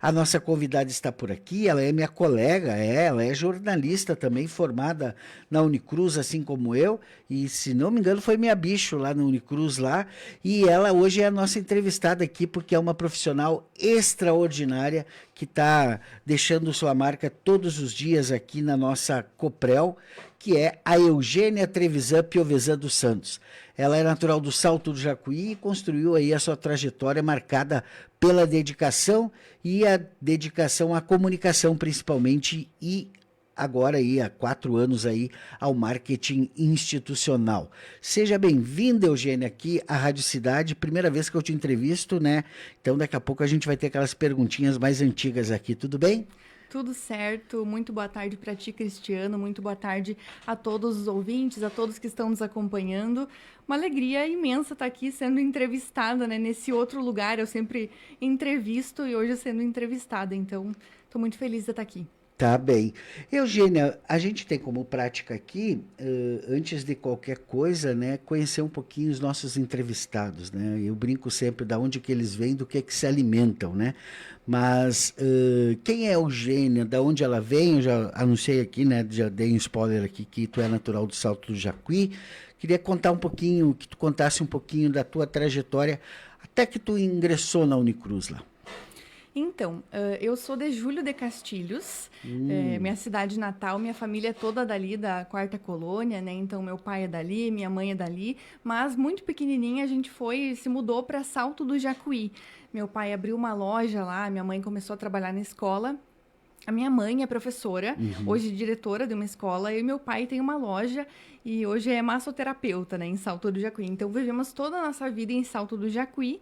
A nossa convidada está por aqui, ela é minha colega, ela é jornalista também, formada na Unicruz, assim como eu, e se não me engano foi minha bicho lá na Unicruz lá, e ela hoje é a nossa entrevistada aqui porque é uma profissional extraordinária que está deixando sua marca todos os dias aqui na nossa Coprel, que é a Eugênia Trevisan Piovesan dos Santos. Ela é natural do Salto do Jacuí e construiu aí a sua trajetória marcada pela dedicação e a dedicação à comunicação principalmente e agora aí há 4 anos aí ao marketing institucional. Seja bem-vinda, Eugênia, aqui à Rádio Cidade, primeira vez que eu te entrevisto, né? Então daqui a pouco a gente vai ter aquelas perguntinhas mais antigas aqui, tudo bem? Tudo certo, muito boa tarde para ti, Cristiano, muito boa tarde a todos os ouvintes, a todos que estão nos acompanhando. Uma alegria imensa estar aqui sendo entrevistada, né? Nesse outro lugar, eu sempre entrevisto e hoje sendo entrevistada, então estou muito feliz de estar aqui. Tá bem. Eugênia, a gente tem como prática aqui, antes de qualquer coisa, né, conhecer um pouquinho os nossos entrevistados, né? Eu brinco sempre da onde que eles vêm, do que se alimentam, né? Mas quem é Eugênia, da onde ela vem? Eu já anunciei aqui, né? Já dei um spoiler aqui que tu é natural do Salto do Jacuí. Queria contar um pouquinho, que tu contasse um pouquinho da tua trajetória até que tu ingressou na Unicruz lá. Então, eu sou de Júlio de Castilhos, minha cidade natal, minha família é toda dali, da Quarta Colônia, né? Então, meu pai é dali, minha mãe é dali, mas muito pequenininha a gente se mudou para Salto do Jacuí. Meu pai abriu uma loja lá, minha mãe começou a trabalhar na escola. A minha mãe é professora, hoje diretora de uma escola, eu e meu pai tem uma loja e hoje é massoterapeuta, né, em Salto do Jacuí. Então, vivemos toda a nossa vida em Salto do Jacuí.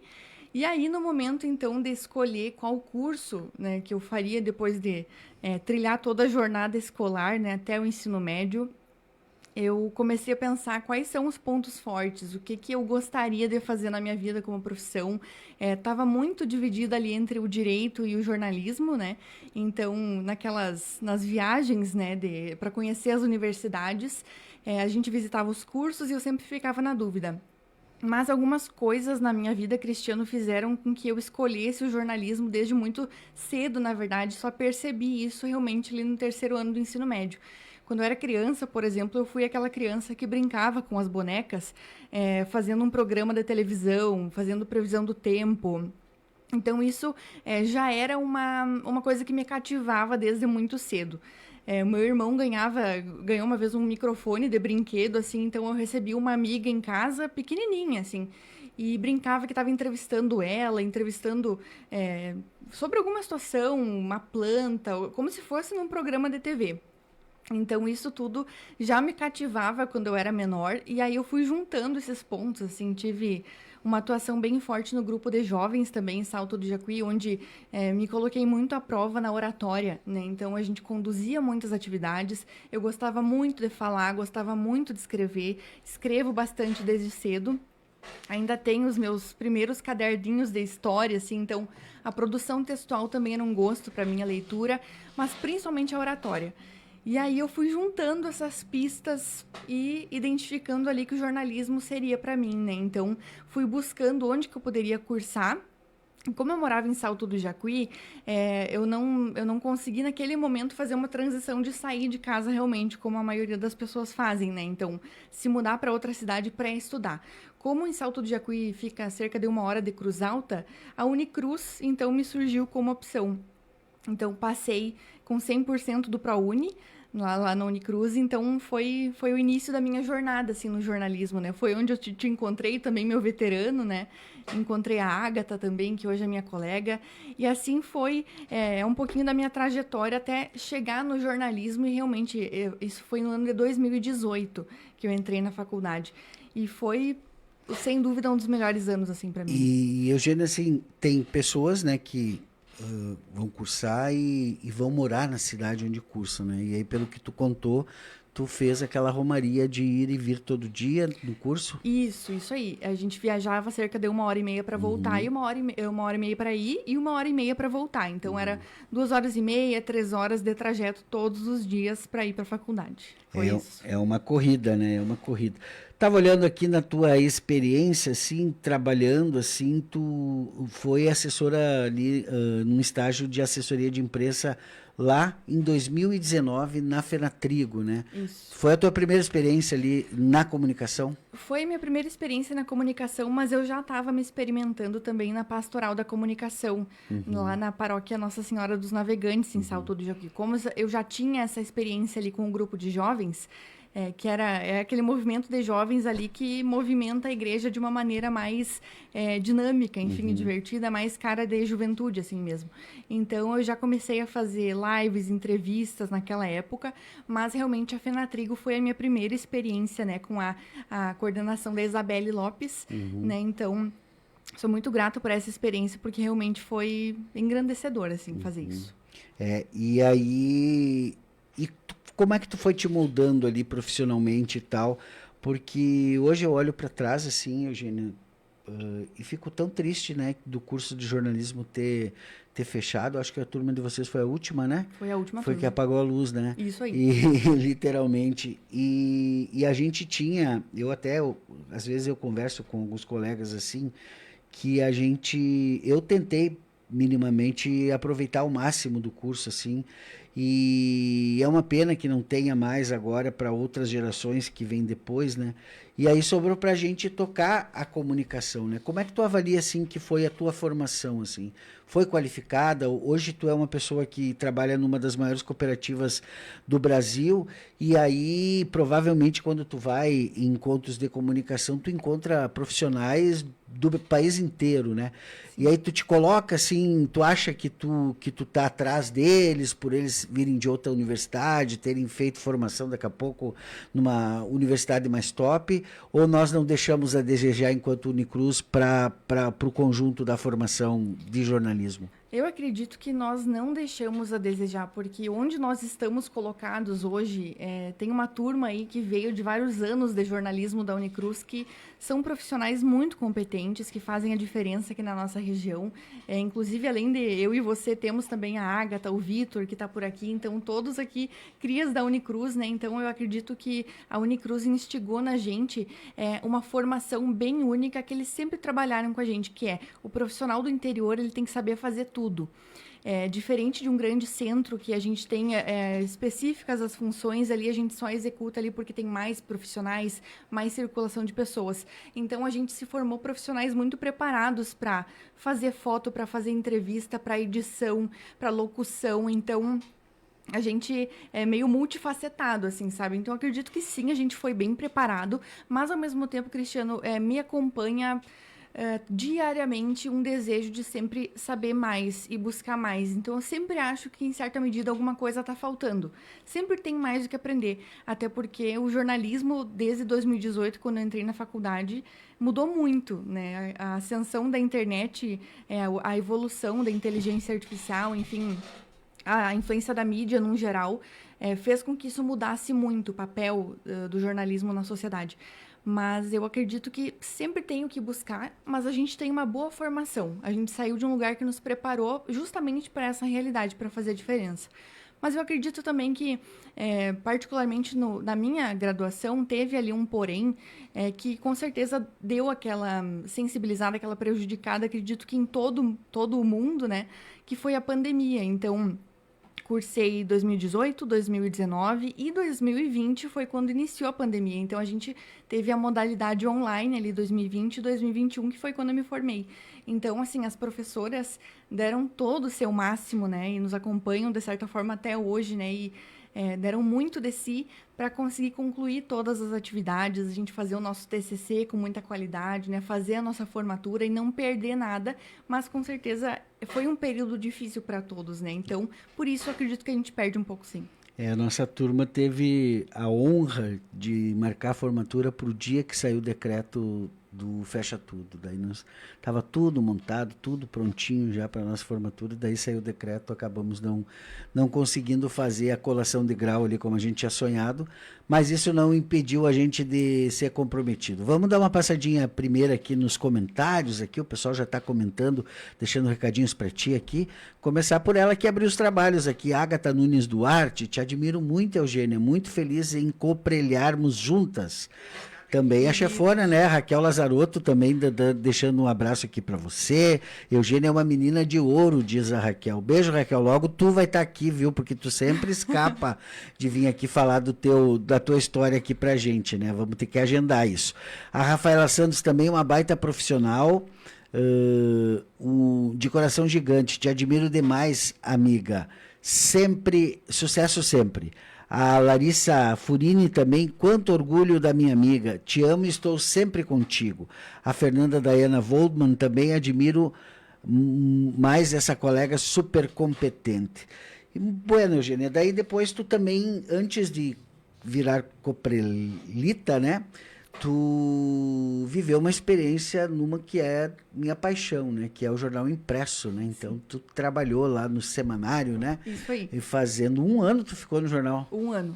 E aí, no momento, então, de escolher qual curso, né, que eu faria depois de trilhar toda a jornada escolar, né, até o ensino médio, eu comecei a pensar quais são os pontos fortes, o que que eu gostaria de fazer na minha vida como profissão. Estava muito dividida ali entre o direito e o jornalismo, né? Então, nas viagens, né, para conhecer as universidades, a gente visitava os cursos e eu sempre ficava na dúvida. Mas algumas coisas na minha vida, Cristiano, fizeram com que eu escolhesse o jornalismo desde muito cedo, na verdade. Só percebi isso realmente ali no terceiro ano do ensino médio. Quando eu era criança, por exemplo, eu fui aquela criança que brincava com as bonecas, fazendo um programa de televisão, fazendo previsão do tempo. Então, isso já era uma coisa que me cativava desde muito cedo. O meu irmão ganhou uma vez um microfone de brinquedo, assim, então eu recebi uma amiga em casa, pequenininha, assim, e brincava que estava entrevistando ela, entrevistando sobre alguma situação, uma planta, como se fosse num programa de TV. Então, isso tudo já me cativava quando eu era menor, e aí eu fui juntando esses pontos, assim, tive uma atuação bem forte no grupo de jovens também, em Salto do Jacuí, onde me coloquei muito à prova na oratória, né? Então, a gente conduzia muitas atividades, eu gostava muito de falar, gostava muito de escrever, escrevo bastante desde cedo. Ainda tenho os meus primeiros caderninhos de história, assim, então a produção textual também era um gosto para minha leitura, mas principalmente a oratória. E aí eu fui juntando essas pistas e identificando ali que o jornalismo seria para mim, né? Então fui buscando onde que eu poderia cursar. Como eu morava em Salto do Jacuí, eu não consegui naquele momento fazer uma transição de sair de casa realmente, como a maioria das pessoas fazem, né? Então, se mudar para outra cidade para estudar. Como em Salto do Jacuí fica a cerca de 1 hora de Cruz Alta, a Unicruz, então, me surgiu como opção. Então, passei com 100% do ProUni, lá na Unicruz, então foi o início da minha jornada, assim, no jornalismo, né? Foi onde eu te encontrei também, meu veterano, né? Encontrei a Ágata também, que hoje é minha colega, e assim foi um pouquinho da minha trajetória até chegar no jornalismo, e realmente, isso foi no ano de 2018 que eu entrei na faculdade, e foi, sem dúvida, um dos melhores anos, assim, para mim. E Eugênia, assim, tem pessoas, né, que vão cursar e vão morar na cidade onde cursam, né? E aí, pelo que tu contou, tu fez aquela romaria de ir e vir todo dia no curso? Isso aí. A gente viajava cerca de 1 hora e meia para voltar, e 1 hora e meia para ir e 1 hora e meia para voltar. Então era 2 horas e meia, 3 horas de trajeto todos os dias para ir para a faculdade. Foi isso. É uma corrida, né? É uma corrida. Tava olhando aqui na tua experiência, assim, trabalhando, assim, tu foi assessora ali, num estágio de assessoria de imprensa lá em 2019 na Fenatrigo, né? Isso. Foi a tua primeira experiência ali na comunicação? Foi minha primeira experiência na comunicação, mas eu já estava me experimentando também na pastoral da comunicação, lá na paróquia Nossa Senhora dos Navegantes, em Salto do Jacuí. Como eu já tinha essa experiência ali com um grupo de jovens, que é aquele movimento de jovens ali que movimenta a igreja de uma maneira mais dinâmica, enfim, divertida, mais cara de juventude, assim mesmo. Então, eu já comecei a fazer lives, entrevistas naquela época, mas realmente a Fenatrigo foi a minha primeira experiência, né, com a coordenação da Isabelle Lopes, né, então... Sou muito grata por essa experiência, porque realmente foi engrandecedor, assim, fazer isso. E aí, como é que tu foi te moldando ali profissionalmente e tal? Porque hoje eu olho para trás, assim, Eugênio, e fico tão triste, né, do curso de jornalismo ter fechado. Acho que a turma de vocês foi a última, né? Foi a última Foi que turma. apagou a luz, né? Isso aí. E, literalmente. E a gente tinha, às vezes eu converso com alguns colegas assim, que eu tentei minimamente aproveitar o máximo do curso, assim, e é uma pena que não tenha mais agora para outras gerações que vêm depois, né? E aí sobrou para a gente tocar a comunicação, né? Como é que tu avalia, assim, que foi a tua formação, assim? Foi qualificada? Hoje tu é uma pessoa que trabalha numa das maiores cooperativas do Brasil, e aí provavelmente quando tu vai em encontros de comunicação, tu encontra profissionais do país inteiro, né? Sim. E aí tu te coloca assim, tu acha que tu tá atrás deles, por eles virem de outra universidade, terem feito formação daqui a pouco numa universidade mais top, ou nós não deixamos a desejar enquanto Unicruz para o conjunto da formação de jornalismo? Eu acredito que nós não deixamos a desejar, porque onde nós estamos colocados hoje, tem uma turma aí que veio de vários anos de jornalismo da Unicruz, que são profissionais muito competentes, que fazem a diferença aqui na nossa região. Inclusive, além de eu e você, temos também a Ágata, o Vitor, que está por aqui, então todos aqui crias da Unicruz, né? Então eu acredito que a Unicruz instigou na gente uma formação bem única que eles sempre trabalharam com a gente, que é o profissional do interior, ele tem que saber fazer tudo. Diferente de um grande centro que a gente tem específicas as funções, ali a gente só executa ali porque tem mais profissionais, mais circulação de pessoas. Então a gente se formou profissionais muito preparados para fazer foto, para fazer entrevista, para edição, para locução. Então a gente é meio multifacetado, assim, sabe? Então, eu acredito que sim, a gente foi bem preparado, mas, ao mesmo tempo, Cristiano, me acompanha diariamente um desejo de sempre saber mais e buscar mais. Então, eu sempre acho que, em certa medida, alguma coisa está faltando. Sempre tem mais do que aprender. Até porque o jornalismo, desde 2018, quando eu entrei na faculdade, mudou muito, né? A ascensão da internet, a evolução da inteligência artificial, enfim... A influência da mídia, num geral, fez com que isso mudasse muito o papel do jornalismo na sociedade. Mas eu acredito que sempre tem o que buscar, mas a gente tem uma boa formação. A gente saiu de um lugar que nos preparou justamente para essa realidade, para fazer a diferença. Mas eu acredito também que, particularmente na minha graduação, teve ali um porém que com certeza deu aquela sensibilizada, aquela prejudicada, acredito que em todo o mundo, né, que foi a pandemia. Então... Cursei 2018, 2019 e 2020 foi quando iniciou a pandemia. Então, a gente teve a modalidade online ali 2020 e 2021, que foi quando eu me formei. Então, assim, as professoras deram todo o seu máximo, né? E nos acompanham, de certa forma, até hoje, né? E deram muito de si para conseguir concluir todas as atividades, a gente fazer o nosso TCC com muita qualidade, né? Fazer a nossa formatura e não perder nada, mas com certeza foi um período difícil para todos, né? Então, por isso eu acredito que a gente perde um pouco, sim. A nossa turma teve a honra de marcar a formatura para o dia que saiu o decreto do fecha tudo. Daí estava tudo montado, tudo prontinho já para a nossa formatura, daí saiu o decreto, acabamos não conseguindo fazer a colação de grau ali como a gente tinha sonhado, mas isso não impediu a gente de ser comprometido. Vamos dar uma passadinha primeiro aqui nos comentários, aqui o pessoal já está comentando, deixando recadinhos para ti aqui. Começar por ela que abriu os trabalhos aqui, Ágata Nunes Duarte, te admiro muito, Eugênia, muito feliz em cooperarmos juntas. Também a chefona, né? Raquel Lazarotto também deixando um abraço aqui para você. Eugênia é uma menina de ouro, diz a Raquel. Beijo, Raquel. Logo tu vai estar aqui, viu? Porque tu sempre escapa de vir aqui falar da tua história aqui pra gente, né? Vamos ter que agendar isso. A Rafaela Santos também, uma baita profissional, de coração gigante. Te admiro demais, amiga. Sempre, sucesso sempre. A Larissa Furini também, quanto orgulho da minha amiga, te amo e estou sempre contigo. A Fernanda Diana Voldman também admiro mais essa colega super competente. E, bueno, Eugênia, daí depois tu também, antes de virar coprelita, né, tu viveu uma experiência numa que é minha paixão, né? Que é o jornal impresso, né? Então, tu trabalhou lá no semanário, né? Isso aí. E fazendo 1 ano tu ficou no jornal. Um ano.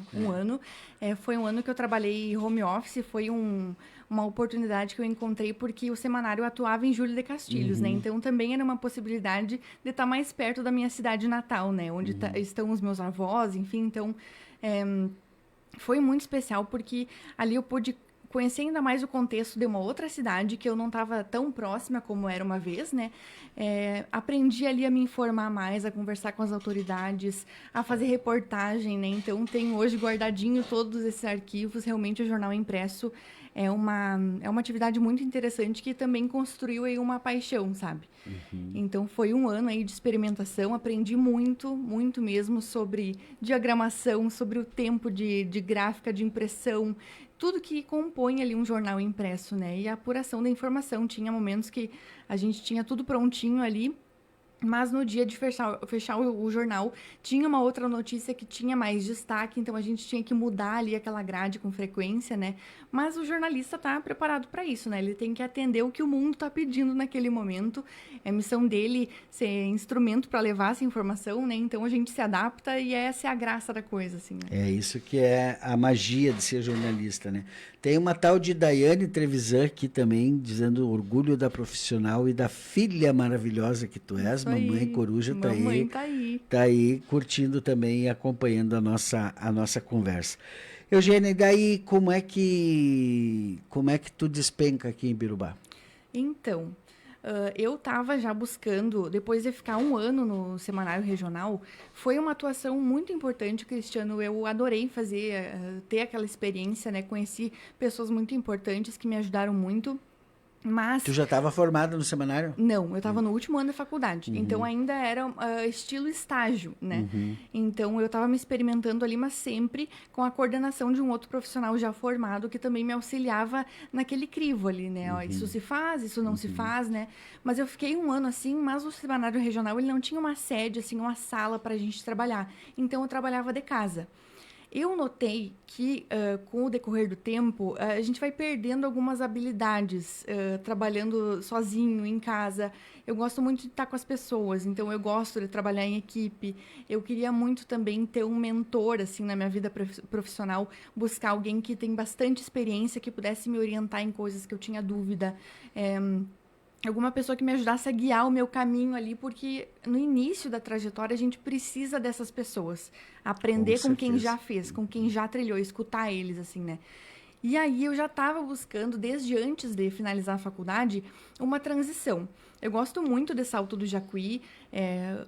Foi um ano que eu trabalhei home office, foi uma oportunidade que eu encontrei porque o semanário atuava em Júlio de Castilhos, né? Então, também era uma possibilidade de estar mais perto da minha cidade natal, né? Onde estão os meus avós, enfim. Então, foi muito especial porque ali eu pude conhecer ainda mais o contexto de uma outra cidade que eu não estava tão próxima como era uma vez, né? Aprendi ali a me informar mais, a conversar com as autoridades, a fazer reportagem, né? Então, tenho hoje guardadinho todos esses arquivos. Realmente, o jornal impresso é uma atividade muito interessante que também construiu aí uma paixão, sabe? Então, foi um ano aí de experimentação, aprendi muito, muito mesmo sobre diagramação, sobre o tempo de gráfica, de impressão, tudo que compõe ali um jornal impresso, né? E a apuração da informação. Tinha momentos que a gente tinha tudo prontinho ali, mas no dia de fechar o jornal, tinha uma outra notícia que tinha mais destaque, então a gente tinha que mudar ali aquela grade com frequência, né? Mas o jornalista está preparado para isso, né? Ele tem que atender o que o mundo está pedindo naquele momento. É a missão dele ser instrumento para levar essa informação, né? Então a gente se adapta e essa é a graça da coisa, assim, né? É isso que é a magia de ser jornalista, né? Tem uma tal de Daiane Trevisan aqui também, dizendo orgulho da profissional e da filha maravilhosa que tu és. Mamãe Coruja tá Mamãe aí. tá aí. Tá aí curtindo também e acompanhando a nossa conversa. Eugênia, e daí como é que tu despenca aqui em Birubá? Então, eu estava já buscando, depois de ficar 1 ano no Semanário Regional, foi uma atuação muito importante, Cristiano. Eu adorei ter aquela experiência, né? Conheci pessoas muito importantes que me ajudaram muito. Mas... Tu já estava formada no semanário? Não, eu estava no último ano da faculdade. Então, ainda era estilo estágio, né? Então, eu estava me experimentando ali, mas sempre com a coordenação de um outro profissional já formado, que também me auxiliava naquele crivo ali, né? Ó, isso se faz, isso não se faz, né? Mas eu fiquei 1 ano assim, mas o semanário regional, ele não tinha uma sede, assim, uma sala para a gente trabalhar. Então, eu trabalhava de casa. Eu notei que, com o decorrer do tempo, a gente vai perdendo algumas habilidades trabalhando sozinho, em casa. Eu gosto muito de estar com as pessoas, então eu gosto de trabalhar em equipe. Eu queria muito também ter um mentor, assim, na minha vida profissional, buscar alguém que tem bastante experiência, que pudesse me orientar em coisas que eu tinha dúvida. Alguma pessoa que me ajudasse a guiar o meu caminho ali, porque no início da trajetória a gente precisa dessas pessoas. Aprender com quem já fez, com quem já trilhou, escutar eles, assim, né? E aí eu já estava buscando, desde antes de finalizar a faculdade, uma transição. Eu gosto muito de Salto do Jacuí,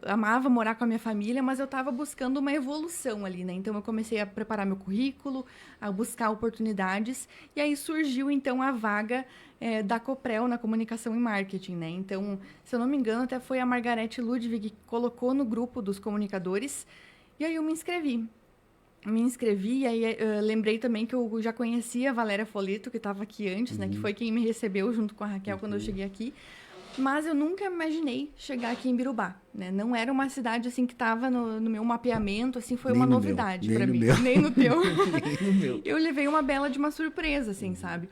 amava morar com a minha família, mas eu estava buscando uma evolução ali, né? Então, eu comecei a preparar meu currículo, a buscar oportunidades, e aí surgiu, então, a vaga da Coprel na comunicação e marketing, né? Então, se eu não me engano, até foi a Margarete Ludwig que colocou no grupo dos comunicadores, e aí eu me inscrevi. E aí lembrei também que eu já conhecia a Valéria Foleto, que estava aqui antes, né? Que foi quem me recebeu junto com a Raquel quando eu cheguei aqui. Mas eu nunca imaginei chegar aqui em Birubá, né? Não era uma cidade, assim, que estava no meu mapeamento, assim, foi uma novidade para mim. Nem no teu. Nem no meu. Eu levei uma bela de uma surpresa, assim, sabe?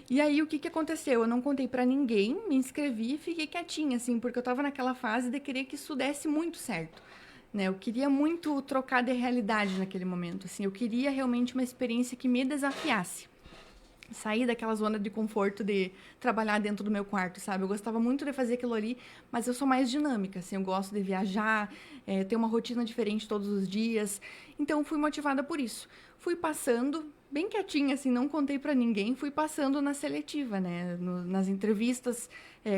E aí, o que aconteceu? Eu não contei para ninguém, me inscrevi e fiquei quietinha, assim, porque eu estava naquela fase de querer que isso desse muito certo. Né? Eu queria muito trocar de realidade naquele momento, assim, eu queria realmente uma experiência que me desafiasse, sair daquela zona de conforto de trabalhar dentro do meu quarto, sabe? Eu gostava muito de fazer aquilo ali, mas eu sou mais dinâmica, assim, eu gosto de viajar, ter uma rotina diferente todos os dias, então fui motivada por isso. Fui passando, bem quietinha, assim, não contei para ninguém, fui passando na seletiva, né? Nas entrevistas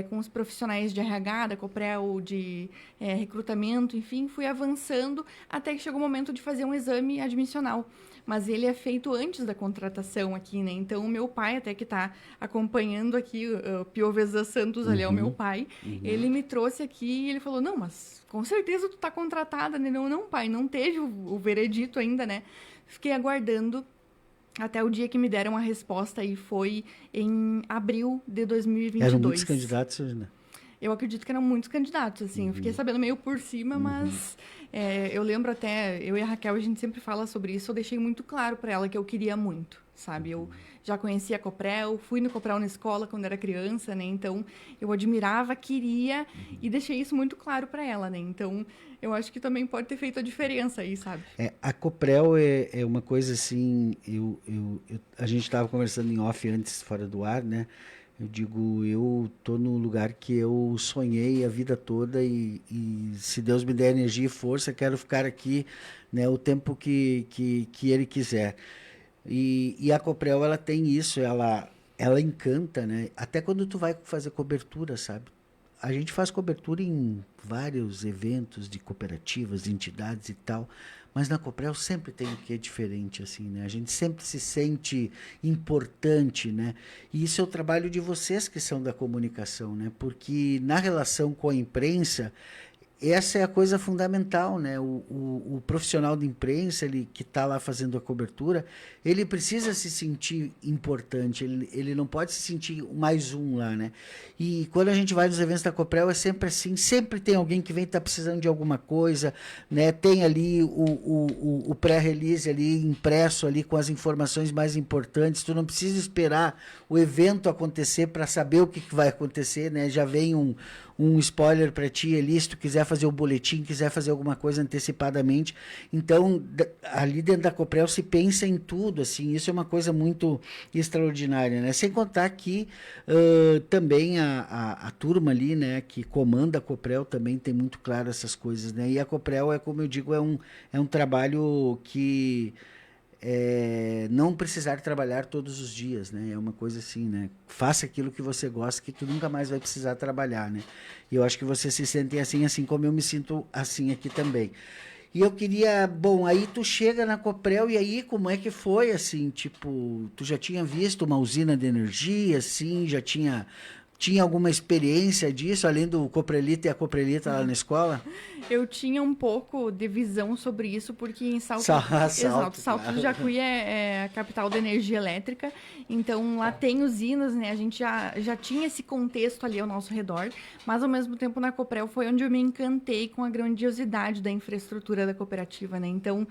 com os profissionais de RH, da Coprel, de recrutamento, enfim, fui avançando até que chegou o momento de fazer um exame admissional. Mas ele é feito antes da contratação aqui, né? Então, o meu pai, até que está acompanhando aqui, o Piovesan Santos, ali é o meu pai, ele me trouxe aqui e ele falou, não, mas com certeza tu tá contratada, né? Não, pai, não teve o veredito ainda, né? Fiquei aguardando até o dia que me deram a resposta e foi em abril de 2022. Eram muitos candidatos, né? Eu acredito que eram muitos candidatos, assim. Eu fiquei sabendo meio por cima, mas eu lembro até, eu e a Raquel, a gente sempre fala sobre isso, eu deixei muito claro para ela que eu queria muito, sabe? Eu já conhecia a Coprel, fui no Coprel na escola quando era criança, né? Então, eu admirava, queria e deixei isso muito claro para ela, né? Então, eu acho que também pode ter feito a diferença aí, sabe? A Coprel é uma coisa assim, a gente estava conversando em off antes, fora do ar, né? Eu digo, eu tô no lugar que eu sonhei a vida toda e se Deus me der energia e força, quero ficar aqui, né, o tempo que Ele quiser. E a Coprel, ela tem isso, ela encanta, né? Até quando tu vai fazer cobertura, sabe? A gente faz cobertura em vários eventos de cooperativas, de entidades e tal, mas na Coprel sempre tem o que é diferente, assim, né? A gente sempre se sente importante, né? E isso é o trabalho de vocês que são da comunicação, né? Porque na relação com a imprensa, essa é a coisa fundamental, né? O profissional de imprensa, ele que está lá fazendo a cobertura, ele precisa se sentir importante, ele não pode se sentir mais um lá, né? E quando a gente vai nos eventos da Coprel é sempre assim, sempre tem alguém que vem estar precisando de alguma coisa, né? Tem ali o pré-release ali impresso ali com as informações mais importantes, tu não precisa esperar o evento acontecer para saber o que vai acontecer, né? Já vem um spoiler para ti ali, se tu quiser fazer o boletim, quiser fazer alguma coisa antecipadamente. Então, ali dentro da Coprel se pensa em tudo, assim, isso é uma coisa muito extraordinária, né? Sem contar que também a turma ali, né, que comanda a Coprel também tem muito claro essas coisas, né? E a Coprel é, como eu digo, é um trabalho que não precisar trabalhar todos os dias, né? É uma coisa assim, né? Faça aquilo que você gosta, que tu nunca mais vai precisar trabalhar, né? E eu acho que vocês se sentem assim, assim como eu me sinto assim aqui também. E eu queria, bom, aí tu chega na Coprel e aí como é que foi, assim, tipo, tu já tinha visto uma usina de energia, assim, tinha alguma experiência disso, além do Coprelita e a Coprelita lá na escola? Eu tinha um pouco de visão sobre isso, porque em Salto, Salto, Salto claro. do Jacuí é a capital da energia elétrica, então lá tem usinas, né? A gente já tinha esse contexto ali ao nosso redor, mas ao mesmo tempo na Coprel foi onde eu me encantei com a grandiosidade da infraestrutura da cooperativa, né? Então,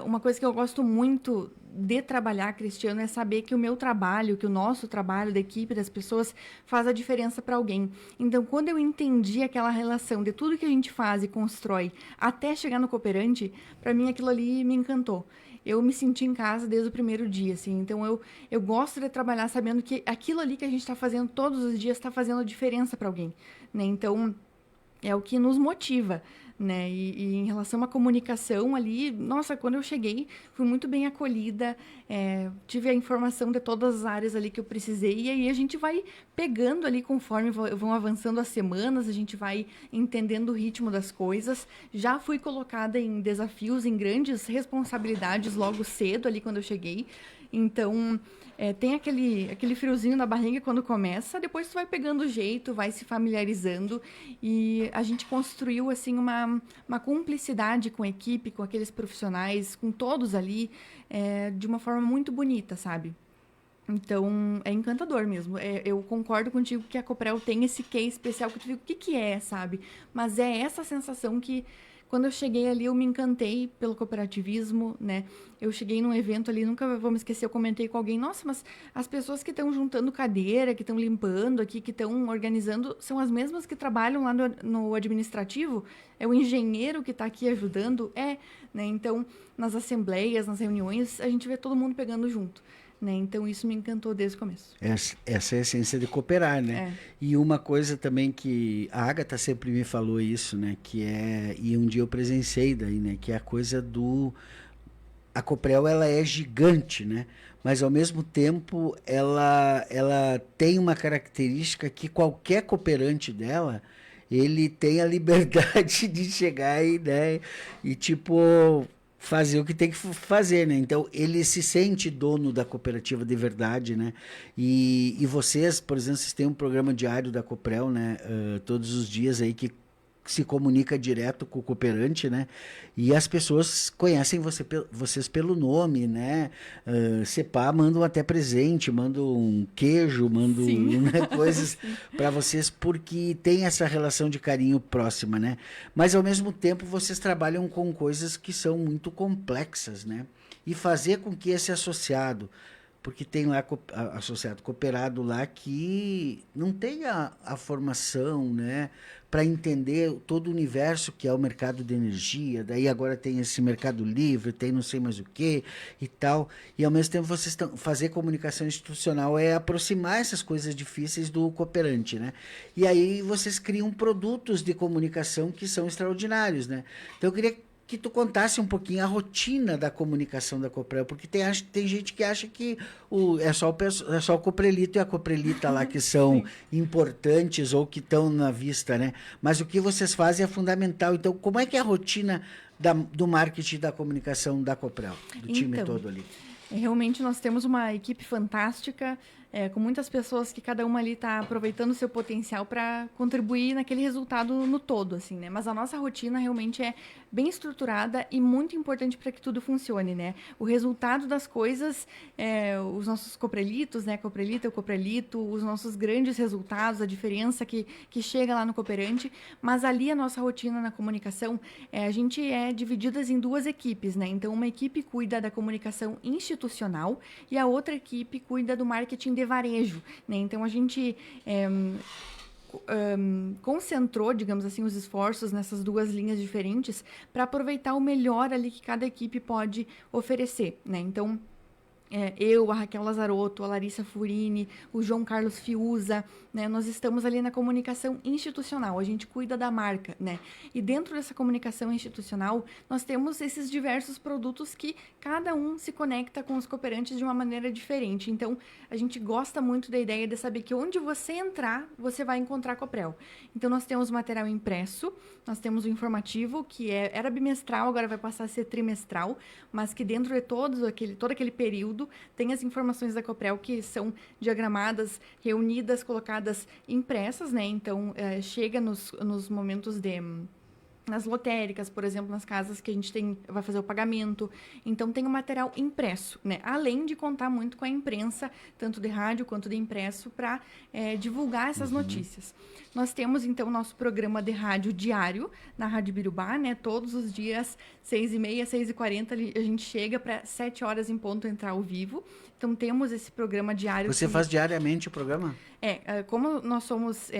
uma coisa que eu gosto muito de trabalhar, Cristiano, é saber que o meu trabalho, que o nosso trabalho da equipe, das pessoas, faz a diferença para alguém. Então, quando eu entendi aquela relação de tudo que a gente faz e constrói até chegar no cooperante, para mim aquilo ali me encantou. Eu me senti em casa desde o primeiro dia, assim. Então, eu gosto de trabalhar sabendo que aquilo ali que a gente está fazendo todos os dias está fazendo a diferença para alguém, né? Então, é o que nos motiva, né? E em relação à comunicação ali, nossa, quando eu cheguei, fui muito bem acolhida, tive a informação de todas as áreas ali que eu precisei, e aí a gente vai pegando ali conforme vão avançando as semanas, a gente vai entendendo o ritmo das coisas. Já fui colocada em desafios, em grandes responsabilidades logo cedo ali quando eu cheguei. Então, tem aquele friozinho na barriga quando começa, depois tu vai pegando o jeito, vai se familiarizando e a gente construiu assim uma cumplicidade com a equipe, com aqueles profissionais, com todos ali, de uma forma muito bonita, sabe? Então, é encantador mesmo. Eu concordo contigo que a Coprel tem esse quê especial que tu fica, o que é, sabe? Mas é essa sensação que, quando eu cheguei ali, eu me encantei pelo cooperativismo, né? Eu cheguei num evento ali, nunca vou me esquecer, eu comentei com alguém, nossa, mas as pessoas que estão juntando cadeira, que estão limpando aqui, que estão organizando, são as mesmas que trabalham lá no administrativo? É o engenheiro que está aqui ajudando? Né? Então, nas assembleias, nas reuniões, a gente vê todo mundo pegando junto. Né? Então, isso me encantou desde o começo. Essa é a essência de cooperar, né? E uma coisa também que a Agatha sempre me falou isso, né? E um dia eu presenciei daí, né? Que é a coisa a Coprel ela é gigante, né? Mas ao mesmo tempo ela tem uma característica que qualquer cooperante dela ele tem a liberdade de chegar e, né, e tipo fazer o que tem que fazer, né? Então ele se sente dono da cooperativa de verdade, né? E vocês, por exemplo, vocês têm um programa diário da Coprel, né? Todos os dias aí que se comunica direto com o cooperante, né? E as pessoas conhecem vocês pelo nome, né? Cepá mandam até presente, mandam um queijo, mandam né, coisas para vocês porque tem essa relação de carinho próxima, né? Mas ao mesmo tempo vocês trabalham com coisas que são muito complexas, né? E fazer com que esse associado porque tem lá associado cooperado lá que não tem a formação, né, para entender todo o universo que é o mercado de energia, daí agora tem esse mercado livre, tem não sei mais o que e tal, e ao mesmo tempo vocês estão fazer comunicação institucional é aproximar essas coisas difíceis do cooperante, né? E aí vocês criam produtos de comunicação que são extraordinários, né? Então eu queria que tu contasse um pouquinho a rotina da comunicação da Coprel, porque tem gente que acha que é só o Coprelito e a Coprelita lá que são importantes ou que estão na vista, né? Mas o que vocês fazem é fundamental. Então, como é que é a rotina do marketing da comunicação da Coprel, do time todo ali? Realmente nós temos uma equipe fantástica, com muitas pessoas que cada uma ali está aproveitando o seu potencial para contribuir naquele resultado no todo, assim, né? Mas a nossa rotina realmente é bem estruturada e muito importante para que tudo funcione, né? O resultado das coisas, os nossos coprelitos, né? Coprelita, o coprelito, os nossos grandes resultados, a diferença que chega lá no cooperante, mas ali a nossa rotina na comunicação, a gente é divididas em duas equipes, né? Então, uma equipe cuida da comunicação institucional e a outra equipe cuida do marketing de varejo, né? Então a gente concentrou, digamos assim, os esforços nessas duas linhas diferentes para aproveitar o melhor ali que cada equipe pode oferecer, né? Então eu, a Raquel Lazarotto, a Larissa Furini, o João Carlos Fiuza, né? Nós estamos ali na comunicação institucional, a gente cuida da marca, né? E dentro dessa comunicação institucional, nós temos esses diversos produtos que cada um se conecta com os cooperantes de uma maneira diferente. Então, a gente gosta muito da ideia de saber que onde você entrar, você vai encontrar Coprel. Então, nós temos material impresso, nós temos o informativo, que era bimestral, agora vai passar a ser trimestral, mas que dentro de todo aquele período tem as informações da Coprel que são diagramadas, reunidas, colocadas impressas, né? Então, chega nos momentos nas lotéricas, por exemplo, nas casas que a gente vai fazer o pagamento. Então, tem o material impresso, né? Além de contar muito com a imprensa, tanto de rádio quanto de impresso, para divulgar essas notícias. Nós temos, então, nosso programa de rádio diário na Rádio Birubá, né? Todos os dias, 6h30, 6h40, a gente chega para 7 horas em ponto entrar ao vivo. Então, temos esse programa diário. Você faz diariamente o programa? Como nós somos,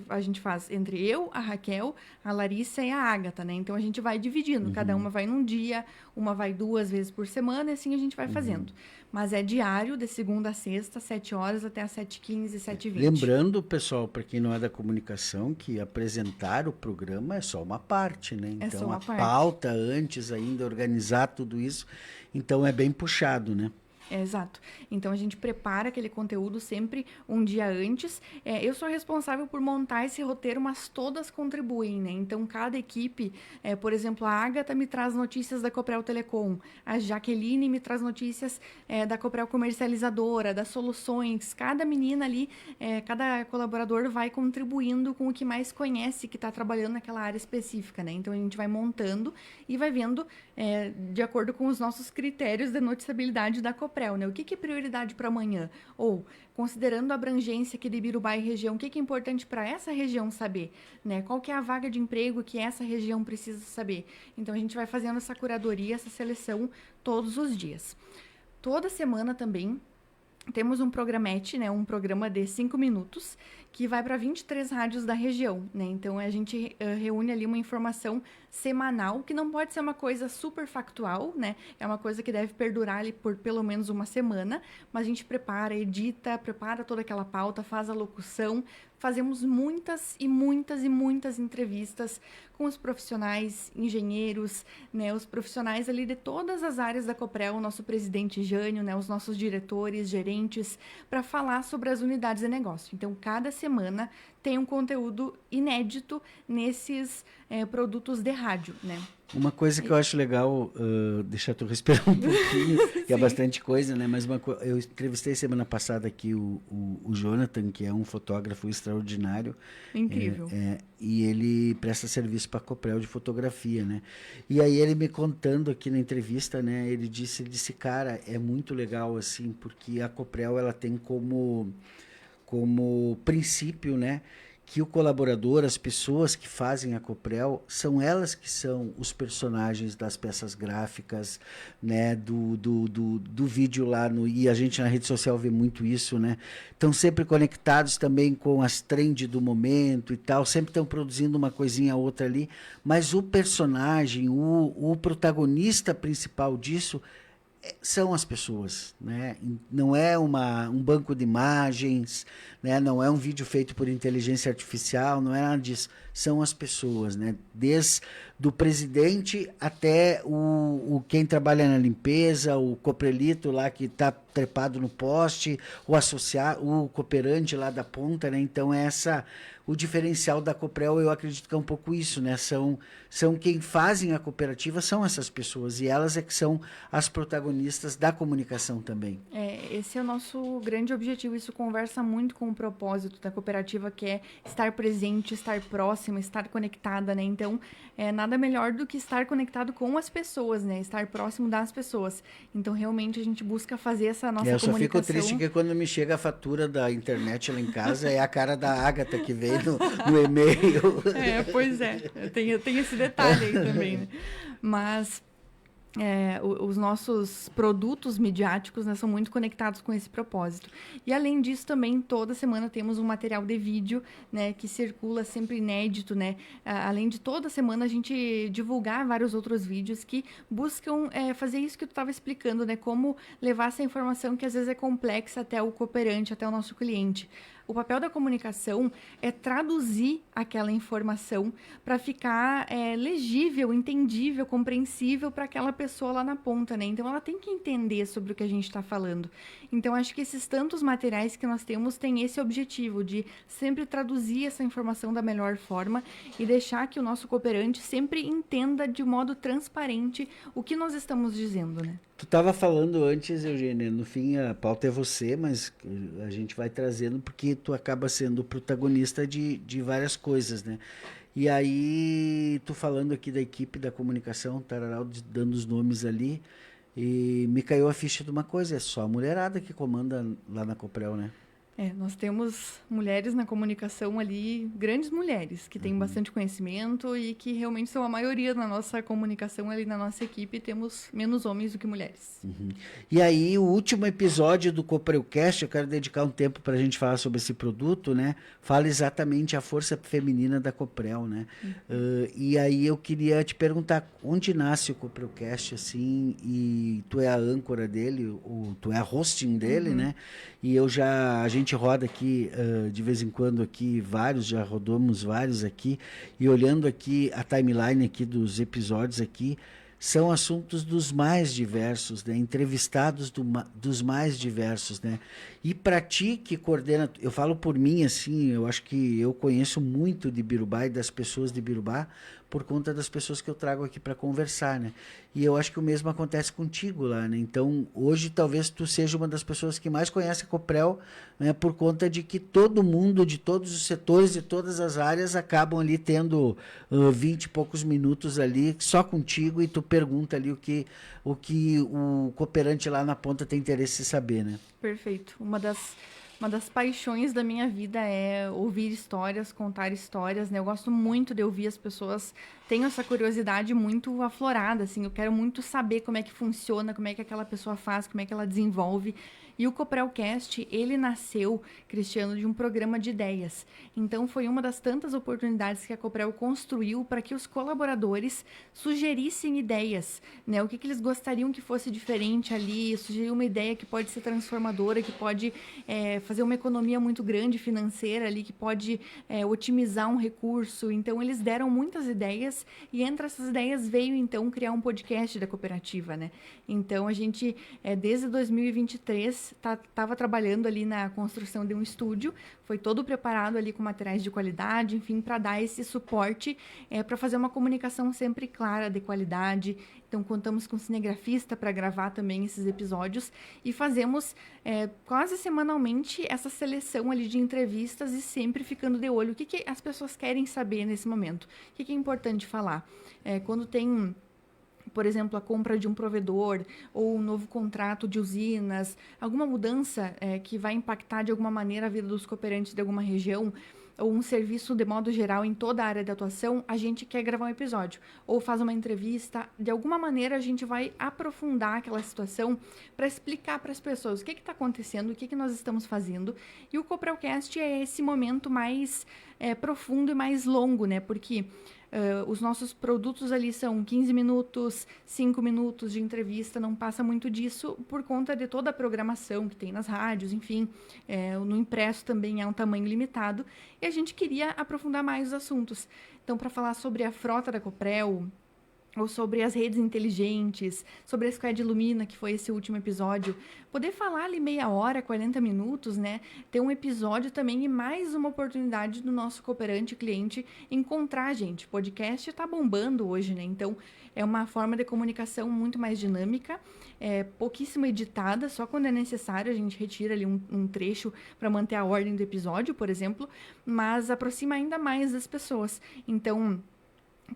a gente faz entre eu, a Raquel, a Larissa e a Ágata, né? Então, a gente vai dividindo. Cada uma vai num dia, uma vai 2 vezes por semana, e assim a gente vai fazendo. Mas é diário, de segunda a sexta, 7 horas até as 7h15, 7h20. Lembrando, pessoal, para quem não é da comunicação, que apresentar o programa é só uma parte, né? Então, a pauta antes ainda, organizar tudo isso, então é bem puxado, né? Exato. Então, a gente prepara aquele conteúdo sempre um dia antes. Eu sou responsável por montar esse roteiro, mas todas contribuem, né? Então, cada equipe, por exemplo, a Ágata me traz notícias da Coprel Telecom, a Jaqueline me traz notícias da Coprel Comercializadora, das soluções. Cada menina ali, cada colaborador vai contribuindo com o que mais conhece, que está trabalhando naquela área específica, né? Então, a gente vai montando e vai vendo de acordo com os nossos critérios de noticiabilidade da Coprel, né? O que é prioridade para amanhã? Ou, considerando a abrangência aqui de Birubá e região, o que é importante para essa região saber, né? Qual que é a vaga de emprego que essa região precisa saber? Então, a gente vai fazendo essa curadoria, essa seleção todos os dias. Toda semana também temos um programete, né, um programa de 5 minutos, que vai para 23 rádios da região, né? Então, a gente reúne ali uma informação semanal, que não pode ser uma coisa super factual, né? É uma coisa que deve perdurar ali por pelo menos uma semana, mas a gente prepara, edita, prepara toda aquela pauta, faz a locução, fazemos muitas e muitas e muitas entrevistas com os profissionais, engenheiros, né, os profissionais ali de todas as áreas da Coprel, o nosso presidente Jânio, né, os nossos diretores, gerentes, para falar sobre as unidades de negócio. Então, cada semana tem um conteúdo inédito nesses produtos de rádio, né? Uma coisa que eu acho legal, deixar tu respirar um pouquinho, que é bastante coisa, né? Mas eu entrevistei semana passada aqui o Jonathan, que é um fotógrafo extraordinário. Incrível. E ele presta serviço para a Coprel de fotografia, né? E aí ele me contando aqui na entrevista, né? Ele disse, cara, é muito legal, assim, porque a Coprel, ela tem como princípio, né, que o colaborador, as pessoas que fazem a Coprel, são elas que são os personagens das peças gráficas, né, do vídeo lá, e a gente na rede social vê muito isso, né, estão sempre conectados também com as trends do momento e tal, sempre estão produzindo uma coisinha ou outra ali, mas o personagem, o protagonista principal disso são as pessoas, né? Não é um banco de imagens, né? Não é um vídeo feito por inteligência artificial, não é nada disso. São as pessoas, né? Desde do presidente até quem trabalha na limpeza, o coprelito lá que está trepado no poste, o associado, o cooperante lá da ponta, né? Então o diferencial da Coprel, eu acredito que é um pouco isso, né? São quem fazem a cooperativa, são essas pessoas, e elas é que são as protagonistas da comunicação também. Esse é o nosso grande objetivo, isso conversa muito com o propósito da cooperativa, que é estar presente, estar próxima, estar conectada, né? Então, nada melhor do que estar conectado com as pessoas, né? Estar próximo das pessoas. Então, realmente, a gente busca fazer essa nossa eu só comunicação. Fico triste que quando me chega a fatura da internet lá em casa, é a cara da Ágata que veio no e-mail. Pois é. Tem esse detalhe aí também, né? Mas os nossos produtos midiáticos, né, são muito conectados com esse propósito. E além disso, também toda semana temos um material de vídeo, né, que circula sempre inédito, né? Além de toda semana a gente divulgar vários outros vídeos que buscam fazer isso que tu estava explicando, né? Como levar essa informação que às vezes é complexa até o cooperante, até o nosso cliente. O papel da comunicação é traduzir aquela informação para ficar legível, entendível, compreensível para aquela pessoa lá na ponta, né? Então, ela tem que entender sobre o que a gente está falando. Então, acho que esses tantos materiais que nós temos têm esse objetivo de sempre traduzir essa informação da melhor forma e deixar que o nosso cooperante sempre entenda de modo transparente o que nós estamos dizendo, né? Tu estava falando antes, Eugênia, no fim a pauta é você, mas a gente vai trazendo porque tu acaba sendo protagonista de várias coisas, né? E aí, tu falando aqui da equipe da comunicação, tararau, dando os nomes ali, e me caiu a ficha de uma coisa, é só a mulherada que comanda lá na Coprel, né? Nós temos mulheres na comunicação ali, grandes mulheres, que têm bastante conhecimento e que realmente são a maioria na nossa comunicação ali na nossa equipe, temos menos homens do que mulheres. E aí, o último episódio do Coprelcast, eu quero dedicar um tempo para a gente falar sobre esse produto, né? Fala exatamente a força feminina da Coprel, né? E aí eu queria te perguntar, onde nasce o Coprelcast, assim, e tu é a âncora dele, tu é a hosting dele, né? E a gente roda aqui, de vez em quando aqui, já rodamos vários aqui, e olhando aqui a timeline aqui dos episódios aqui, são assuntos dos mais diversos, né? Entrevistados dos mais diversos, né? E para ti que coordena, eu falo por mim assim, eu acho que eu conheço muito de Birubá e das pessoas de Birubá por conta das pessoas que eu trago aqui para conversar, né? E eu acho que o mesmo acontece contigo lá, né? Então, hoje talvez tu seja uma das pessoas que mais conhece a Coprel, né? Por conta de que todo mundo, de todos os setores, de todas as áreas, acabam ali tendo 20 e poucos minutos ali só contigo e tu pergunta ali o que o cooperante lá na ponta tem interesse em saber, né? Perfeito. Uma das paixões da minha vida é ouvir histórias, contar histórias, né? Eu gosto muito de ouvir as pessoas tenho essa curiosidade muito aflorada, assim, eu quero muito saber como é que funciona, como é que aquela pessoa faz, como é que ela desenvolve. E o Coprelcast, ele nasceu, Cristiano, de um programa de ideias. Então, foi uma das tantas oportunidades que a Coprel construiu para que os colaboradores sugerissem ideias, né? O que eles gostariam que fosse diferente ali, sugerir uma ideia que pode ser transformadora, que pode fazer uma economia muito grande financeira ali, que pode otimizar um recurso. Então, eles deram muitas ideias e entre essas ideias veio, então, criar um podcast da cooperativa, né? Então, a gente, desde 2023, estava trabalhando ali na construção de um estúdio, foi todo preparado ali com materiais de qualidade, enfim, para dar esse suporte, para fazer uma comunicação sempre clara, de qualidade. Então, contamos com um cinegrafista para gravar também esses episódios e fazemos quase semanalmente essa seleção ali de entrevistas e sempre ficando de olho. O que as pessoas querem saber nesse momento? O que é importante falar? Quando tem, por exemplo, a compra de um provedor ou um novo contrato de usinas, alguma mudança que vai impactar de alguma maneira a vida dos cooperantes de alguma região, ou um serviço de modo geral em toda a área de atuação, a gente quer gravar um episódio. Ou faz uma entrevista, de alguma maneira a gente vai aprofundar aquela situação para explicar para as pessoas o que está acontecendo, o que nós estamos fazendo. E o Coprelcast é esse momento mais profundo e mais longo, né? Porque os nossos produtos ali são 15 minutos, 5 minutos de entrevista, não passa muito disso por conta de toda a programação que tem nas rádios, enfim, no impresso também é um tamanho limitado, e a gente queria aprofundar mais os assuntos. Então, para falar sobre a frota da Coprel, ou sobre as redes inteligentes, sobre a Squad Illumina, que foi esse último episódio. Poder falar ali meia hora, 40 minutos, né? Ter um episódio também e mais uma oportunidade do nosso cooperante cliente encontrar a gente. Podcast está bombando hoje, né? Então, é uma forma de comunicação muito mais dinâmica, pouquíssimo editada, só quando é necessário a gente retira ali um trecho para manter a ordem do episódio, por exemplo, mas aproxima ainda mais das pessoas. Então,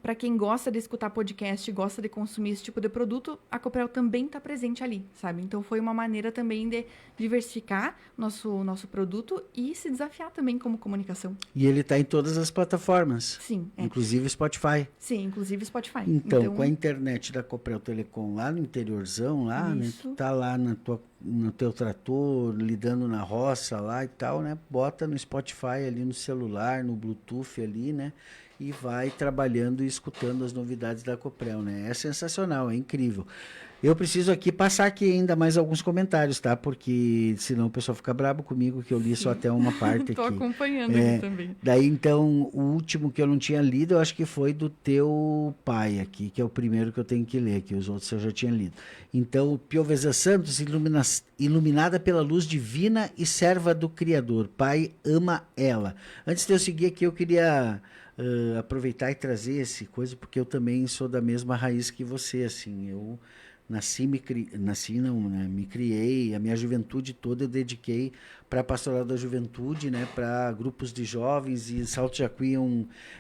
para quem gosta de escutar podcast, gosta de consumir esse tipo de produto, a Coprel também está presente ali, sabe? Então, foi uma maneira também de diversificar nosso produto e se desafiar também como comunicação. E ele está em todas as plataformas. Sim. Inclusive Spotify. Sim, inclusive Spotify. Então, com a internet da Coprel Telecom lá no interiorzão, lá, né? Tu tá lá no teu trator, lidando na roça lá e tal, né? Bota no Spotify ali no celular, no Bluetooth ali, né? E vai trabalhando e escutando as novidades da Coprel, né? É sensacional, é incrível. Eu preciso aqui passar aqui ainda mais alguns comentários, tá? Porque senão o pessoal fica brabo comigo que eu li só até uma parte Tô aqui. acompanhando aqui também. Daí, então, o último que eu não tinha lido, eu acho que foi do teu pai aqui, que é o primeiro que eu tenho que ler, que os outros eu já tinha lido. Então, Piovesa Santos, iluminada pela luz divina e serva do Criador. Pai ama ela. Antes de eu seguir aqui, eu queria aproveitar e trazer esse coisa, porque eu também sou da mesma raiz que você, assim, eu me criei, a minha juventude toda eu dediquei para a pastoral da juventude, né, para grupos de jovens, e Salto Jacuí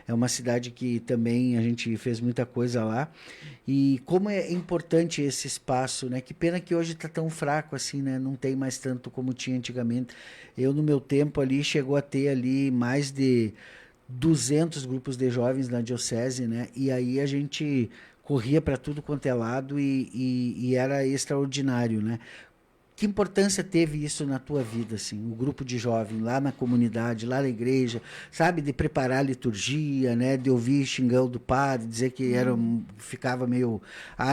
é uma cidade que também a gente fez muita coisa lá, e como é importante esse espaço, né, que pena que hoje está tão fraco assim, né, não tem mais tanto como tinha antigamente. Eu no meu tempo ali chegou a ter ali mais de 200 grupos de jovens na diocese, né, e aí a gente corria para tudo quanto é lado e era extraordinário, né? Que importância teve isso na tua vida, assim, o grupo de jovens lá na comunidade, lá na igreja, sabe, de preparar a liturgia, né, de ouvir xingão do padre, dizer que ficava meio,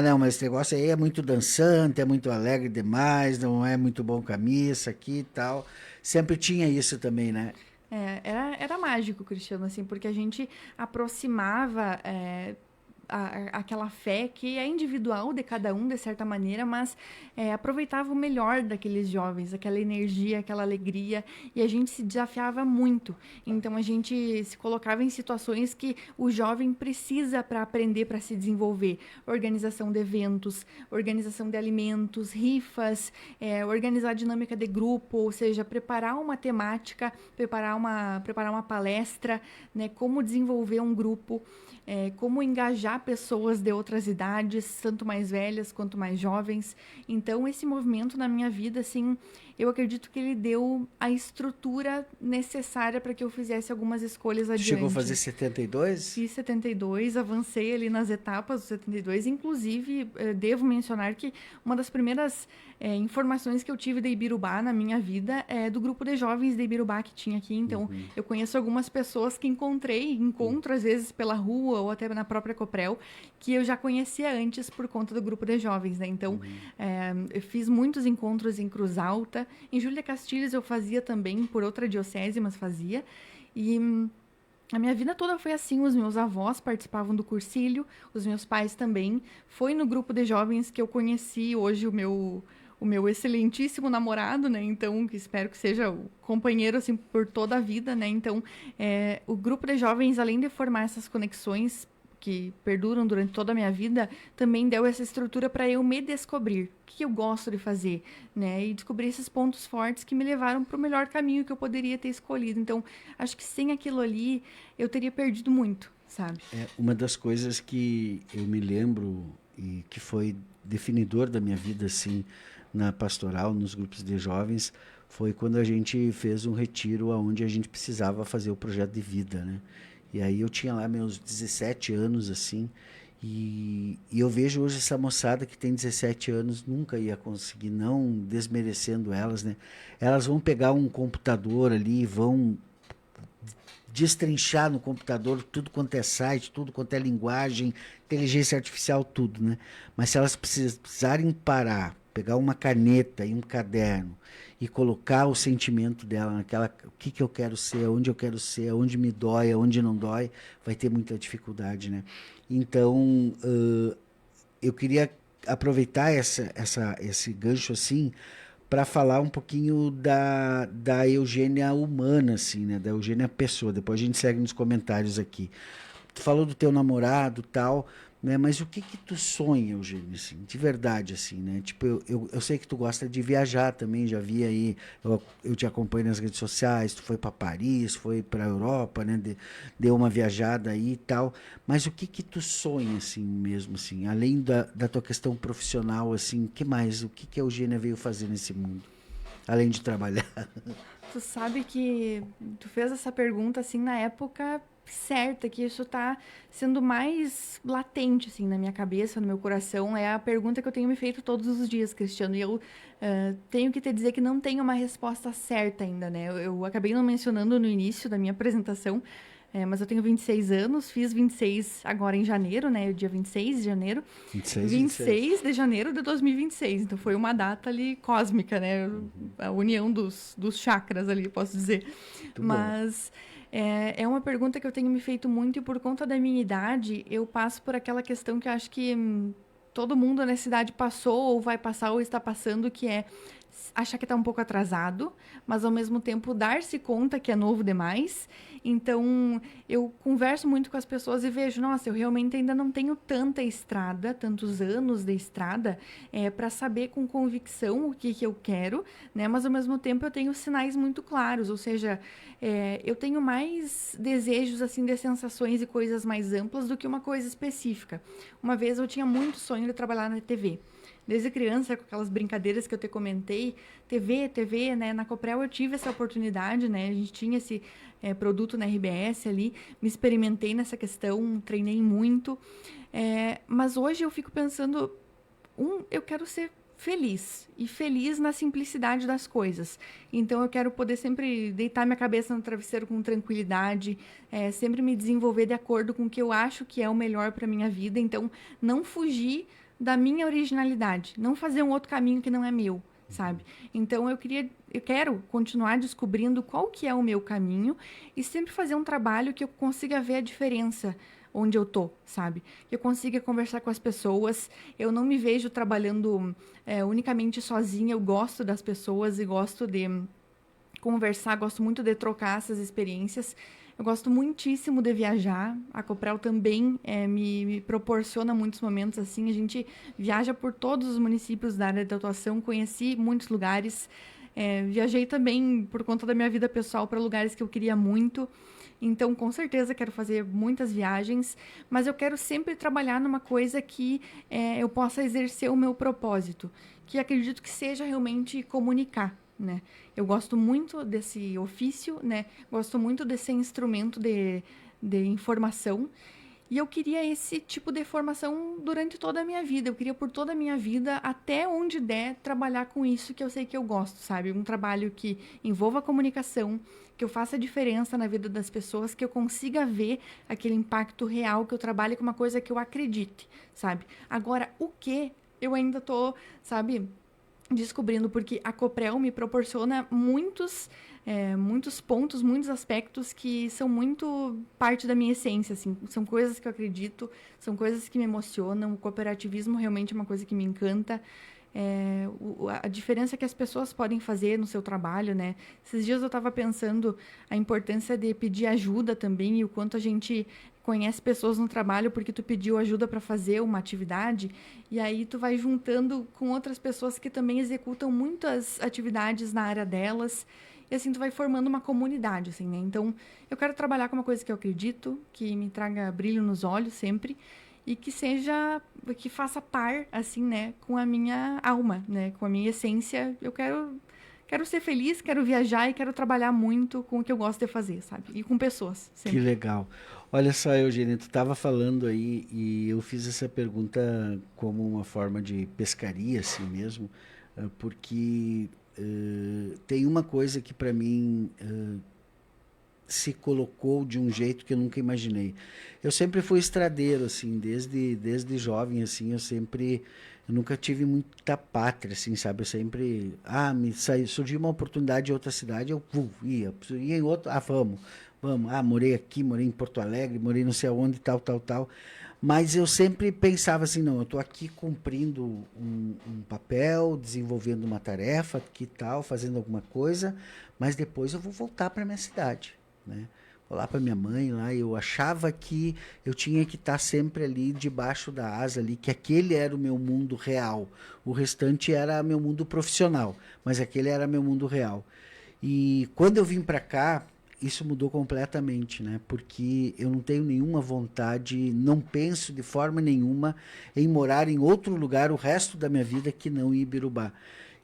não, mas esse negócio aí é muito dançante, é muito alegre demais, não é muito bom com a missa aqui e tal. Sempre tinha isso também, né? Era mágico, Cristiano, assim, porque a gente aproximava aquela fé que é individual de cada um, de certa maneira, mas aproveitava o melhor daqueles jovens, aquela energia, aquela alegria, e a gente se desafiava muito. Então, a gente se colocava em situações que o jovem precisa para aprender, para se desenvolver. Organização de eventos, organização de alimentos, rifas, organizar a dinâmica de grupo, ou seja, preparar uma temática, preparar uma palestra, né, como desenvolver um grupo, como engajar integrar pessoas de outras idades, tanto mais velhas quanto mais jovens. Então, esse movimento na minha vida, assim, eu acredito que ele deu a estrutura necessária para que eu fizesse algumas escolhas adiante. Chegou a fazer 72? Fiz 72, avancei ali nas etapas do 72. Inclusive, devo mencionar que uma das primeiras informações que eu tive de Ibirubá na minha vida é do grupo de jovens de Ibirubá que tinha aqui. Então, eu conheço algumas pessoas que encontro às vezes pela rua ou até na própria Coprel, que eu já conhecia antes por conta do grupo de jovens, né? Então, eu fiz muitos encontros em Cruz Alta. Em Júlia Castilhos eu fazia também, por outra diocese, mas fazia. E a minha vida toda foi assim. Os meus avós participavam do cursilho, os meus pais também. Foi no grupo de jovens que eu conheci hoje o meu excelentíssimo namorado, né? Então, que espero que seja o companheiro, assim, por toda a vida, né? Então, o grupo de jovens, além de formar essas conexões que perduram durante toda a minha vida, também deu essa estrutura para eu me descobrir. O que eu gosto de fazer, né? E descobrir esses pontos fortes que me levaram para o melhor caminho que eu poderia ter escolhido. Então, acho que sem aquilo ali, eu teria perdido muito, sabe? Uma das coisas que eu me lembro e que foi definidor da minha vida, assim, na pastoral, nos grupos de jovens, foi quando a gente fez um retiro onde a gente precisava fazer o projeto de vida, né? E aí eu tinha lá meus 17 anos, assim, e eu vejo hoje essa moçada que tem 17 anos, nunca ia conseguir, não desmerecendo elas, né? Elas vão pegar um computador ali, vão destrinchar no computador tudo quanto é site, tudo quanto é linguagem, inteligência artificial, tudo, né? Mas se elas precisarem parar, pegar uma caneta e um caderno e colocar o sentimento dela naquela, o que eu quero ser, onde eu quero ser, onde me dói, onde não dói, vai ter muita dificuldade, né? Então, eu queria aproveitar esse gancho, assim, para falar um pouquinho da Eugênia humana, assim, né? Da Eugênia pessoa. Depois a gente segue nos comentários aqui. Tu falou do teu namorado, tal, né? Mas o que tu sonha, Eugênio, assim, de verdade, assim, né? Tipo, eu sei que tu gosta de viajar também, já vi aí, eu te acompanho nas redes sociais, tu foi para Paris, foi para Europa, né? Deu uma viajada aí e tal. Mas o que tu sonha, assim, mesmo, assim, além da tua questão profissional, assim, que mais? O que a Eugênia veio fazer nesse mundo? Além de trabalhar. Tu sabe que tu fez essa pergunta, assim, na época certa, que isso tá sendo mais latente, assim, na minha cabeça, no meu coração. É a pergunta que eu tenho me feito todos os dias, Cristiano. E eu tenho que te dizer que não tenho uma resposta certa ainda, né? Eu acabei não mencionando no início da minha apresentação, mas eu tenho 26 anos, fiz 26 agora em janeiro, né? Dia 26 de janeiro. 26 de janeiro de 2026. Então foi uma data ali cósmica, né? A união dos chakras ali, posso dizer. Muito Mas é uma pergunta que eu tenho me feito muito, e por conta da minha idade, eu passo por aquela questão que eu acho que todo mundo nessa idade passou, ou vai passar, ou está passando, que é achar que está um pouco atrasado, mas ao mesmo tempo dar-se conta que é novo demais. Então, eu converso muito com as pessoas e vejo, nossa, eu realmente ainda não tenho tanta estrada, tantos anos de estrada, para saber com convicção o que eu quero, né? Mas ao mesmo tempo eu tenho sinais muito claros, ou seja, eu tenho mais desejos, assim, de sensações e coisas mais amplas do que uma coisa específica. Uma vez eu tinha muito sonho de trabalhar na TV. Desde criança, com aquelas brincadeiras que eu te comentei, TV, né? Na Coprel eu tive essa oportunidade, né? A gente tinha esse produto na RBS ali, me experimentei nessa questão, treinei muito. Mas hoje eu fico pensando, eu quero ser feliz, e feliz na simplicidade das coisas. Então eu quero poder sempre deitar minha cabeça no travesseiro com tranquilidade, sempre me desenvolver de acordo com o que eu acho que é o melhor para minha vida. Então, não fugir da minha originalidade, não fazer um outro caminho que não é meu, sabe? Então eu quero continuar descobrindo qual que é o meu caminho e sempre fazer um trabalho que eu consiga ver a diferença onde eu tô, sabe? Que eu consiga conversar com as pessoas. Eu não me vejo trabalhando unicamente sozinha. Eu gosto das pessoas e gosto de conversar, gosto muito de trocar essas experiências. Eu gosto muitíssimo de viajar. A Coprel também me proporciona muitos momentos assim. A gente viaja por todos os municípios da área de atuação, conheci muitos lugares. Viajei também por conta da minha vida pessoal para lugares que eu queria muito. Então, com certeza, quero fazer muitas viagens, mas eu quero sempre trabalhar numa coisa que eu possa exercer o meu propósito, que acredito que seja realmente comunicar, né? Eu gosto muito desse ofício, né? Gosto muito desse instrumento de informação. E eu queria esse tipo de formação durante toda a minha vida. Eu queria por toda a minha vida, até onde der, trabalhar com isso que eu sei que eu gosto, sabe? Um trabalho que envolva a comunicação, que eu faça diferença na vida das pessoas, que eu consiga ver aquele impacto real, que eu trabalhe com uma coisa que eu acredite, sabe? Agora, o que eu ainda tô, sabe, descobrindo, porque a Coprel me proporciona muitos pontos, muitos aspectos que são muito parte da minha essência, assim. São coisas que eu acredito, são coisas que me emocionam. O cooperativismo realmente é uma coisa que me encanta. A diferença que as pessoas podem fazer no seu trabalho, né? Esses dias eu estava pensando a importância de pedir ajuda também e o quanto a gente conhece pessoas no trabalho porque tu pediu ajuda para fazer uma atividade e aí tu vai juntando com outras pessoas que também executam muitas atividades na área delas e assim tu vai formando uma comunidade, assim, né? Então, eu quero trabalhar com uma coisa que eu acredito, que me traga brilho nos olhos sempre e que faça par, assim, né, com a minha alma, né, com a minha essência. Eu quero ser feliz, quero viajar e quero trabalhar muito com o que eu gosto de fazer, sabe? E com pessoas, Que sempre. legal. Olha só, Eugênia, tu estava falando aí e eu fiz essa pergunta como uma forma de pescaria, assim mesmo, porque tem uma coisa que para mim se colocou de um jeito que eu nunca imaginei. Eu sempre fui estradeiro, assim, desde jovem, assim, eu nunca tive muita pátria, assim, sabe? Eu sempre, surgiu uma oportunidade em outra cidade, eu ia em outro, vamos, morei aqui, morei em Porto Alegre, morei não sei aonde, tal. Mas eu sempre pensava assim, não, eu estou aqui cumprindo um papel, desenvolvendo uma tarefa, que tal, fazendo alguma coisa, mas depois eu vou voltar para minha cidade, né? Vou lá para minha mãe, lá eu achava que eu tinha que estar sempre ali debaixo da asa ali, que aquele era o meu mundo real. O restante era meu mundo profissional, mas aquele era meu mundo real. E quando eu vim para cá, isso mudou completamente, né? Porque eu não tenho nenhuma vontade, não penso de forma nenhuma em morar em outro lugar o resto da minha vida que não em Ibirubá.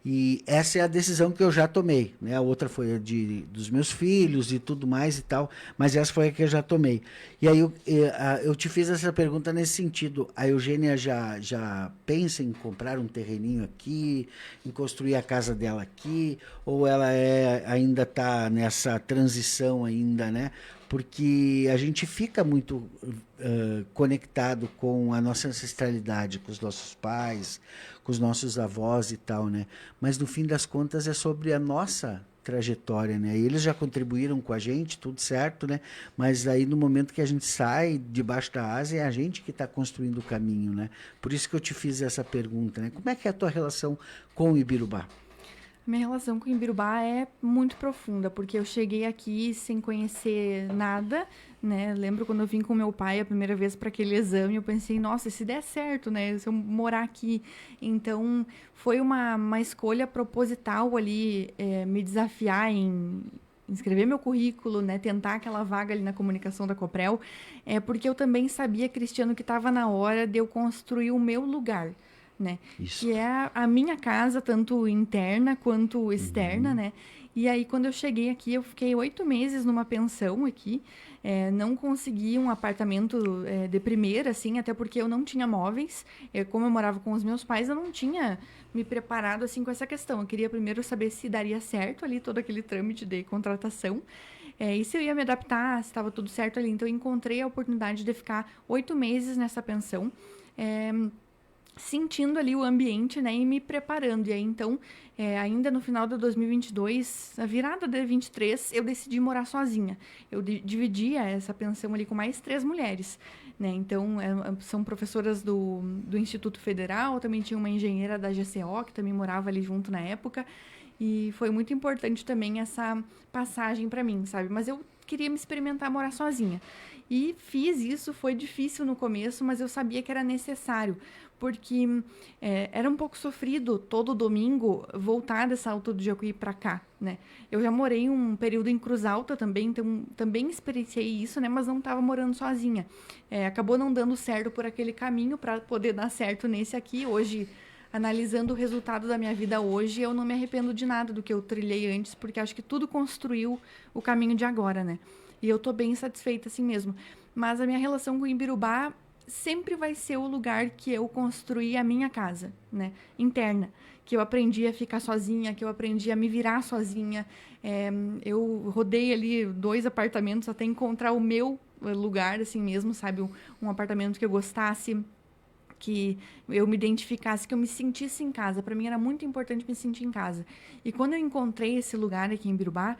E essa é a decisão que eu já tomei, né? A outra foi a dos meus filhos e tudo mais e tal, mas essa foi a que eu já tomei. E aí eu te fiz essa pergunta nesse sentido. A Eugênia já pensa em comprar um terreninho aqui, em construir a casa dela aqui, ou ela ainda está nessa transição ainda, né? Porque a gente fica muito conectado com a nossa ancestralidade, com os nossos pais, com os nossos avós e tal, né? Mas no fim das contas é sobre a nossa trajetória, né? E eles já contribuíram com a gente, tudo certo, né? Mas aí no momento que a gente sai debaixo da asa é a gente que está construindo o caminho, né? Por isso que eu te fiz essa pergunta, né? Como é que é a tua relação com o Ibirubá? Minha relação com Ibirubá é muito profunda, porque eu cheguei aqui sem conhecer nada, né? Lembro quando eu vim com meu pai a primeira vez para aquele exame, eu pensei, nossa, se der certo, né? Se eu morar aqui. Então, foi uma escolha proposital ali, me desafiar em escrever meu currículo, né? Tentar aquela vaga ali na comunicação da Coprel, porque eu também sabia, Cristiano, que estava na hora de eu construir o meu lugar, né? Isso. Que é a minha casa, tanto interna quanto externa, Uhum. né? E aí, quando eu cheguei aqui, eu fiquei 8 meses numa pensão aqui. Não consegui um apartamento de primeira, assim, até porque eu não tinha móveis. Como eu morava com os meus pais, eu não tinha me preparado, assim, com essa questão. Eu queria primeiro saber se daria certo ali todo aquele trâmite de contratação. E se eu ia me adaptar, se estava tudo certo ali. Então, eu encontrei a oportunidade de ficar 8 meses nessa pensão. Sentindo ali o ambiente, né, e me preparando. E aí, então, ainda no final de 2022, a virada de 23, eu decidi morar sozinha. Eu dividia essa pensão ali com mais 3 mulheres, né? Então, são professoras do Instituto Federal, também tinha uma engenheira da GCO, que também morava ali junto na época. E foi muito importante também essa passagem para mim, sabe? Mas eu queria me experimentar morar sozinha. E fiz isso, foi difícil no começo, mas eu sabia que era necessário, porque era um pouco sofrido todo domingo voltar dessa Alto do Jacuí para cá, né? Eu já morei um período em Cruz Alta também, então também experienciei isso, né? Mas não estava morando sozinha. Acabou não dando certo por aquele caminho para poder dar certo nesse aqui. Hoje, analisando o resultado da minha vida hoje, eu não me arrependo de nada do que eu trilhei antes, porque acho que tudo construiu o caminho de agora, né? E eu tô bem satisfeita assim mesmo. Mas a minha relação com o Imbirubá sempre vai ser o lugar que eu construí a minha casa, né? Interna. Que eu aprendi a ficar sozinha, que eu aprendi a me virar sozinha. Eu rodei ali 2 apartamentos até encontrar o meu lugar, assim mesmo, sabe? Um apartamento que eu gostasse, que eu me identificasse, que eu me sentisse em casa. Para mim era muito importante me sentir em casa. E quando eu encontrei esse lugar aqui em Birubá,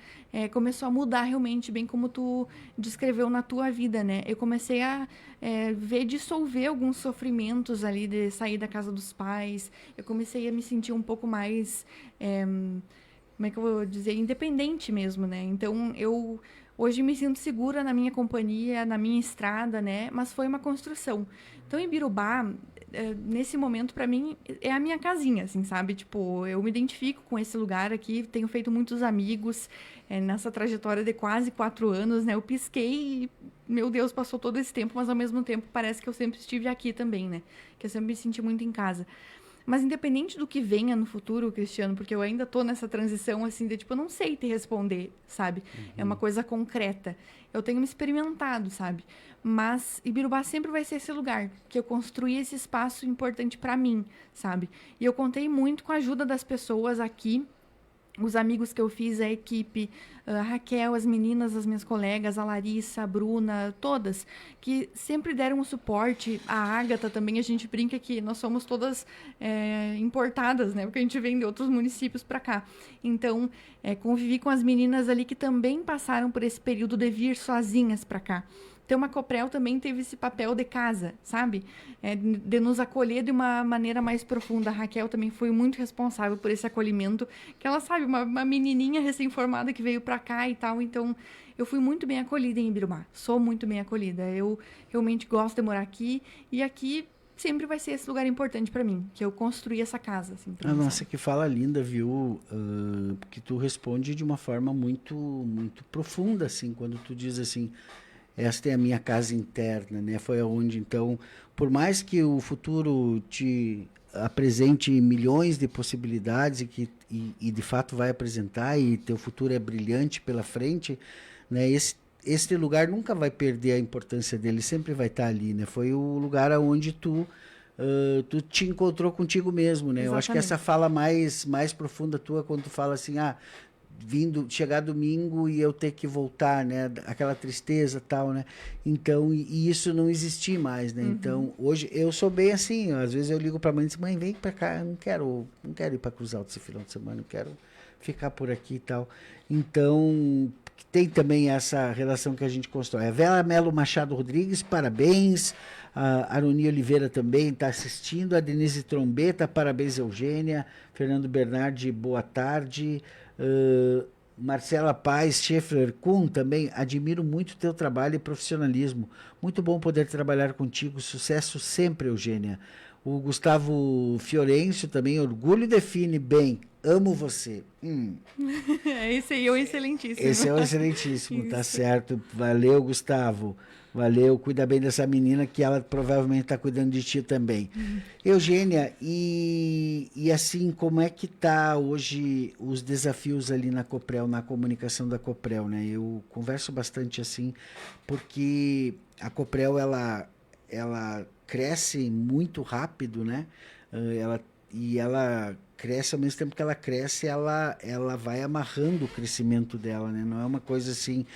começou a mudar realmente, bem como tu descreveu na tua vida, né? Eu comecei a ver dissolver alguns sofrimentos ali de sair da casa dos pais. Eu comecei a me sentir um pouco mais, como é que eu vou dizer, independente mesmo, né? Então eu hoje me sinto segura na minha companhia, na minha estrada, né? Mas foi uma construção. Então, em Birubá, nesse momento, para mim, é a minha casinha, assim, sabe? Tipo, eu me identifico com esse lugar aqui, tenho feito muitos amigos nessa trajetória de quase 4 anos, né? Eu pisquei e, meu Deus, passou todo esse tempo, mas ao mesmo tempo parece que eu sempre estive aqui também, né? Que eu sempre me senti muito em casa. Mas independente do que venha no futuro, Cristiano, porque eu ainda tô nessa transição, assim, de tipo, eu não sei te responder, sabe? É uma coisa concreta. Eu tenho me experimentado, sabe? Mas Ibirubá sempre vai ser esse lugar que eu construí esse espaço importante para mim, sabe? E eu contei muito com a ajuda das pessoas aqui, os amigos que eu fiz, a equipe, a Raquel, as meninas, as minhas colegas, a Larissa, a Bruna, todas, que sempre deram um suporte. A Ágata também, a gente brinca que nós somos todas importadas, né? Porque a gente vem de outros municípios para cá. Então, convivi com as meninas ali que também passaram por esse período de vir sozinhas para cá. Então, a Coprel também teve esse papel de casa, sabe? De nos acolher de uma maneira mais profunda. A Raquel também foi muito responsável por esse acolhimento, que ela sabe, uma menininha recém-formada que veio para cá e tal. Então, eu fui muito bem acolhida em Ibirubá. Sou muito bem acolhida. Eu realmente gosto de morar aqui. E aqui sempre vai ser esse lugar importante para mim, que eu construí essa casa. Assim, nossa, que fala linda, viu? Porque tu responde de uma forma muito, muito profunda, assim, quando tu diz assim... Esta é a minha casa interna, né? Foi aonde, então, por mais que o futuro te apresente milhões de possibilidades e de fato vai apresentar e teu futuro é brilhante pela frente, né? Este lugar nunca vai perder a importância dele, sempre vai estar ali, né? Foi o lugar aonde tu te encontrou contigo mesmo, né? Exatamente. Eu acho que essa fala mais profunda tua, quando tu fala assim, chegar domingo e eu ter que voltar, né? Aquela tristeza tal, né? Então, e isso não existir mais, né? Então, hoje eu sou bem assim, às vezes eu ligo pra mãe e digo, mãe, vem pra cá, eu não quero ir pra Cruz Alta esse final de semana, eu quero ficar por aqui e tal. Então, tem também essa relação que a gente constrói. A Vera Melo Machado Rodrigues, parabéns. A Aroni Oliveira também está assistindo. A Denise Trombeta, parabéns, Eugênia. Fernando Bernardi, boa tarde. Marcela Paz Schaeffler Kuhn também, admiro muito o teu trabalho e profissionalismo. Muito bom poder trabalhar contigo. Sucesso sempre, Eugênia. O Gustavo Fiorencio também, orgulho define bem. Amo você. Esse aí é o excelentíssimo. Esse é o excelentíssimo, tá certo. Valeu, Gustavo. Valeu, cuida bem dessa menina que ela provavelmente está cuidando de ti também. Eugênia, e assim, como é que tá hoje os desafios ali na Coprel, na comunicação da Coprel, né? Eu converso bastante assim, porque a Coprel, ela cresce muito rápido, né? Ela cresce, ao mesmo tempo que ela cresce, ela vai amarrando o crescimento dela, né? Não é uma coisa assim,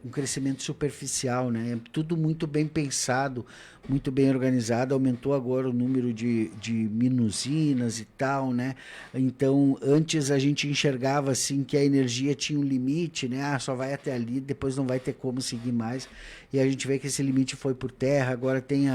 um crescimento superficial, né? É tudo muito bem pensado, muito bem organizado. Aumentou agora o número de minuzinas e tal, né? Então, antes a gente enxergava assim que a energia tinha um limite, né? Só vai até ali, depois não vai ter como seguir mais. E a gente vê que esse limite foi por terra. Agora tem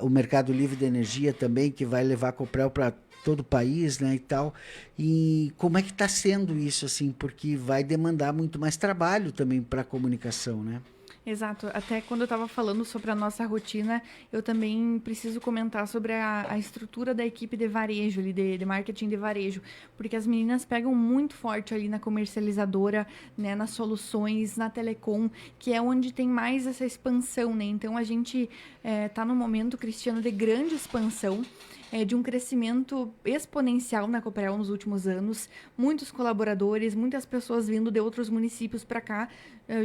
o Mercado Livre de Energia também, que vai levar a Coprel para todo o país, né, e tal. E como é que está sendo isso, assim? Porque vai demandar muito mais trabalho também para a comunicação, né? Exato. Até quando eu estava falando sobre a nossa rotina, eu também preciso comentar sobre a estrutura da equipe de varejo, ali, de marketing de varejo. Porque as meninas pegam muito forte ali na comercializadora, né, nas soluções, na telecom, que é onde tem mais essa expansão, né? Então, a gente está num momento, Cristiano, de grande expansão, de um crescimento exponencial na Cooperel nos últimos anos, muitos colaboradores, muitas pessoas vindo de outros municípios para cá,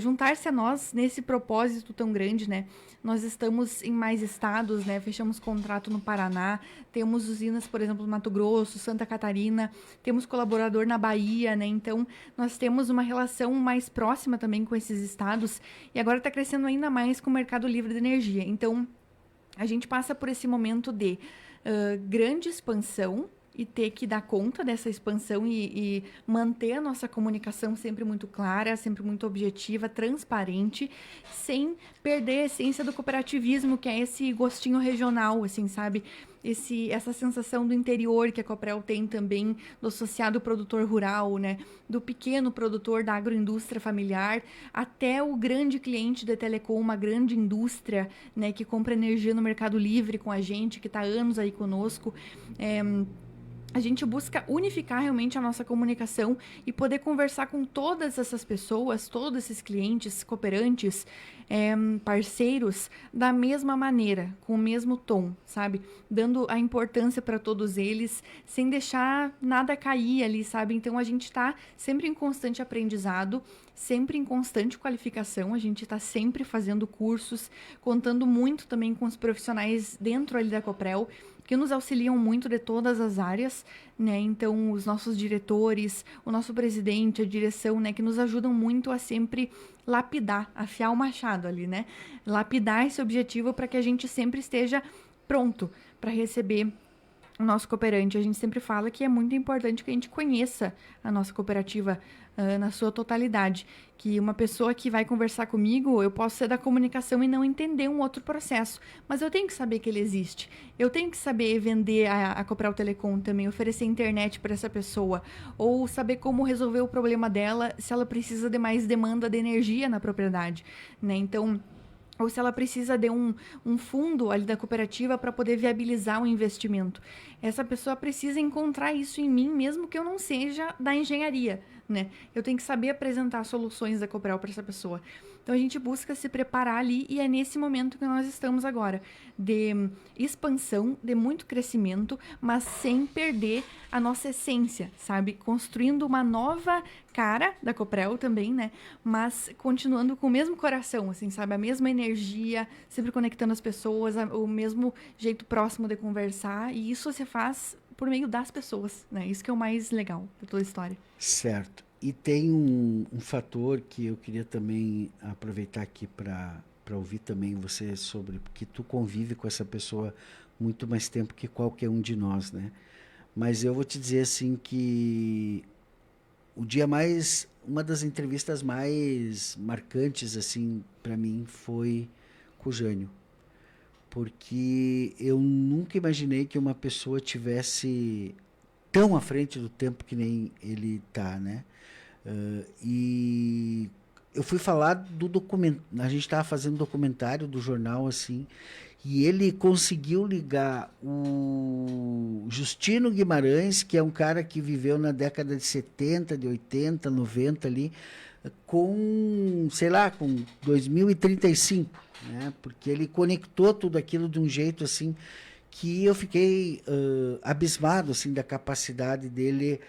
juntar-se a nós nesse propósito tão grande, né? Nós estamos em mais estados, né? Fechamos contrato no Paraná, temos usinas, por exemplo, no Mato Grosso, Santa Catarina, temos colaborador na Bahia, né? Então, nós temos uma relação mais próxima também com esses estados e agora está crescendo ainda mais com o mercado livre de energia. Então, a gente passa por esse momento de grande expansão e ter que dar conta dessa expansão e manter a nossa comunicação sempre muito clara, sempre muito objetiva, transparente, sem perder a essência do cooperativismo, que é esse gostinho regional, assim, sabe? Essa sensação do interior que a Cooperel tem também, do associado produtor rural, né? Do pequeno produtor da agroindústria familiar, até o grande cliente da telecom, uma grande indústria, né? Que compra energia no Mercado Livre com a gente, que está há anos aí conosco. A gente busca unificar realmente a nossa comunicação e poder conversar com todas essas pessoas, todos esses clientes, cooperantes, parceiros, da mesma maneira, com o mesmo tom, sabe? Dando a importância para todos eles, sem deixar nada cair ali, sabe? Então, a gente está sempre em constante aprendizado, sempre em constante qualificação, a gente está sempre fazendo cursos, contando muito também com os profissionais dentro ali da Cooperel, que nos auxiliam muito de todas as áreas, né? Então, os nossos diretores, o nosso presidente, a direção, né? Que nos ajudam muito a sempre lapidar, afiar o machado ali, né? Lapidar esse objetivo para que a gente sempre esteja pronto para receber o nosso cooperante. A gente sempre fala que é muito importante que a gente conheça a nossa cooperativa na sua totalidade. Que uma pessoa que vai conversar comigo, eu posso ser da comunicação e não entender um outro processo, mas eu tenho que saber que ele existe. Eu tenho que saber vender a Cooperel Telecom também, oferecer internet para essa pessoa, ou saber como resolver o problema dela se ela precisa de mais demanda de energia na propriedade, né? Então, ou se ela precisa de um fundo ali da cooperativa para poder viabilizar o investimento. Essa pessoa precisa encontrar isso em mim, mesmo que eu não seja da engenharia, né? Eu tenho que saber apresentar soluções da Cooperel para essa pessoa. Então, a gente busca se preparar ali e é nesse momento que nós estamos agora, de expansão, de muito crescimento, mas sem perder a nossa essência, sabe? Construindo uma nova cara da Cooperel também, né? Mas continuando com o mesmo coração, assim, sabe? A mesma energia, sempre conectando as pessoas, o mesmo jeito próximo de conversar. E isso se faz por meio das pessoas, né? Isso que é o mais legal de toda a história. Certo. E tem um fator que eu queria também aproveitar aqui para ouvir também você sobre, porque tu convive com essa pessoa muito mais tempo que qualquer um de nós, né? Mas eu vou te dizer assim que uma das entrevistas mais marcantes assim para mim foi com o Jânio, porque eu nunca imaginei que uma pessoa tivesse tão à frente do tempo que nem ele tá, né? E eu fui falar do documento, a gente estava fazendo um documentário do jornal assim, e ele conseguiu ligar o Justino Guimarães, que é um cara que viveu na década de 70, de 80, 90 ali, com, sei lá, com 2035, né? Porque ele conectou tudo aquilo de um jeito assim que eu fiquei abismado assim da capacidade dele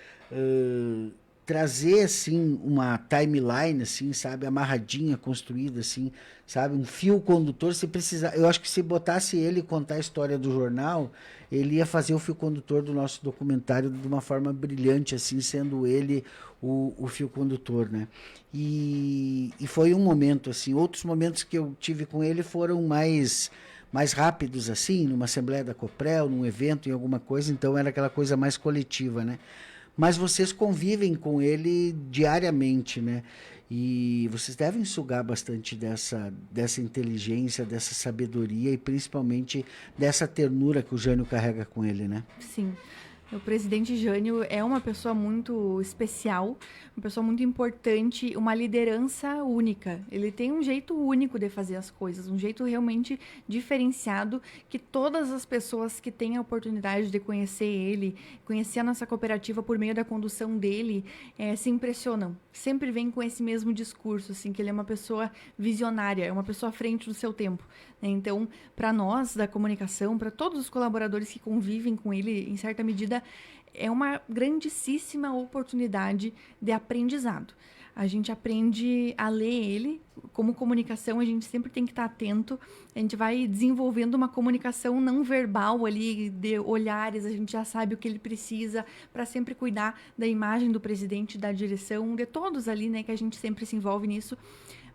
trazer assim uma timeline assim, sabe, amarradinha, construída assim, sabe, um fio condutor. Se precisar, eu acho que se botasse ele contar a história do jornal, ele ia fazer o fio condutor do nosso documentário de uma forma brilhante assim, sendo ele o fio condutor, né? E foi um momento assim. Outros momentos que eu tive com ele foram mais rápidos assim, numa assembleia da Cooperel, num evento, em alguma coisa, então era aquela coisa mais coletiva, né? Mas vocês convivem com ele diariamente, né? E vocês devem sugar bastante dessa inteligência, dessa sabedoria e principalmente dessa ternura que o Jânio carrega com ele, né? Sim. O presidente Jânio é uma pessoa muito especial, uma pessoa muito importante, uma liderança única. Ele tem um jeito único de fazer as coisas, um jeito realmente diferenciado, que todas as pessoas que têm a oportunidade de conhecer ele, conhecer a nossa cooperativa por meio da condução dele, se impressionam. Sempre vem com esse mesmo discurso, assim, que ele é uma pessoa visionária, é uma pessoa à frente do seu tempo, né? Então, para nós da comunicação, para todos os colaboradores que convivem com ele, em certa medida, é uma grandíssima oportunidade de aprendizado. A gente aprende a ler ele. Como comunicação, a gente sempre tem que estar atento. A gente vai desenvolvendo uma comunicação não verbal ali, de olhares. A gente já sabe o que ele precisa para sempre cuidar da imagem do presidente, da direção, de todos ali, né? Que a gente sempre se envolve nisso.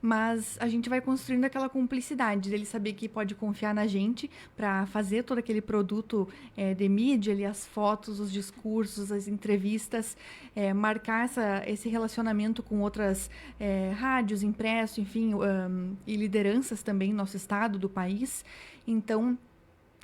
Mas a gente vai construindo aquela cumplicidade dele saber que pode confiar na gente para fazer todo aquele produto de mídia, ali, as fotos, os discursos, as entrevistas, marcar esse relacionamento com outras rádios, impresso, enfim, e lideranças também no nosso estado, do país. Então,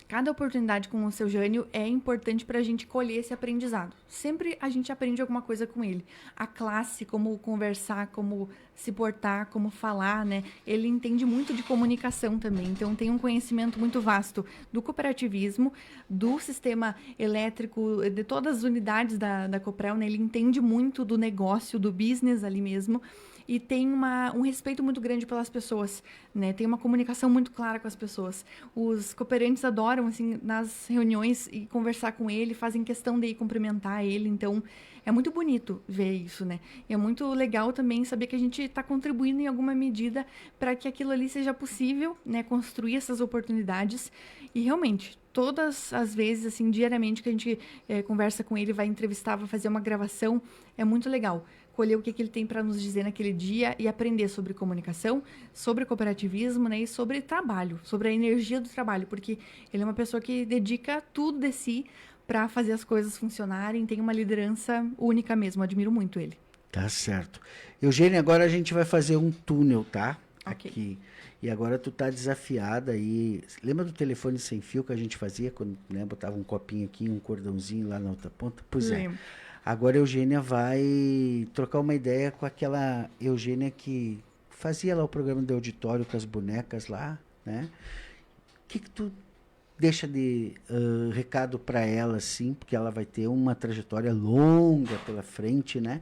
cada oportunidade com o seu Jânio é importante para a gente colher esse aprendizado. Sempre a gente aprende alguma coisa com ele. A classe, como conversar, como se portar, como falar, né? Ele entende muito de comunicação também. Então, tem um conhecimento muito vasto do cooperativismo, do sistema elétrico, de todas as unidades da Coprel, né? Ele entende muito do negócio, do business ali mesmo. E tem um respeito muito grande pelas pessoas, né? Tem uma comunicação muito clara com as pessoas. Os cooperantes adoram, assim, nas reuniões, e conversar com ele, fazem questão de ir cumprimentar ele. Então, é muito bonito ver isso, né? E é muito legal também saber que a gente está contribuindo em alguma medida para que aquilo ali seja possível, né? Construir essas oportunidades. E, realmente, todas as vezes, assim, diariamente que a gente conversa com ele, vai entrevistar, vai fazer uma gravação, é muito legal colher o que ele tem para nos dizer naquele dia e aprender sobre comunicação, sobre cooperativismo, né, e sobre trabalho, sobre a energia do trabalho, porque ele é uma pessoa que dedica tudo de si para fazer as coisas funcionarem, tem uma liderança única mesmo, admiro muito ele. Tá certo. Eugênia, agora a gente vai fazer um túnel, tá? Ok. Aqui. E agora tu tá desafiada aí. Lembra do telefone sem fio que a gente fazia quando, né, botava um copinho aqui, um cordãozinho lá na outra ponta? Pois é. Lembro. Agora a Eugênia vai trocar uma ideia com aquela Eugênia que fazia lá o programa de auditório com as bonecas lá, né? O que tu deixa de recado para ela, assim, porque ela vai ter uma trajetória longa pela frente, né?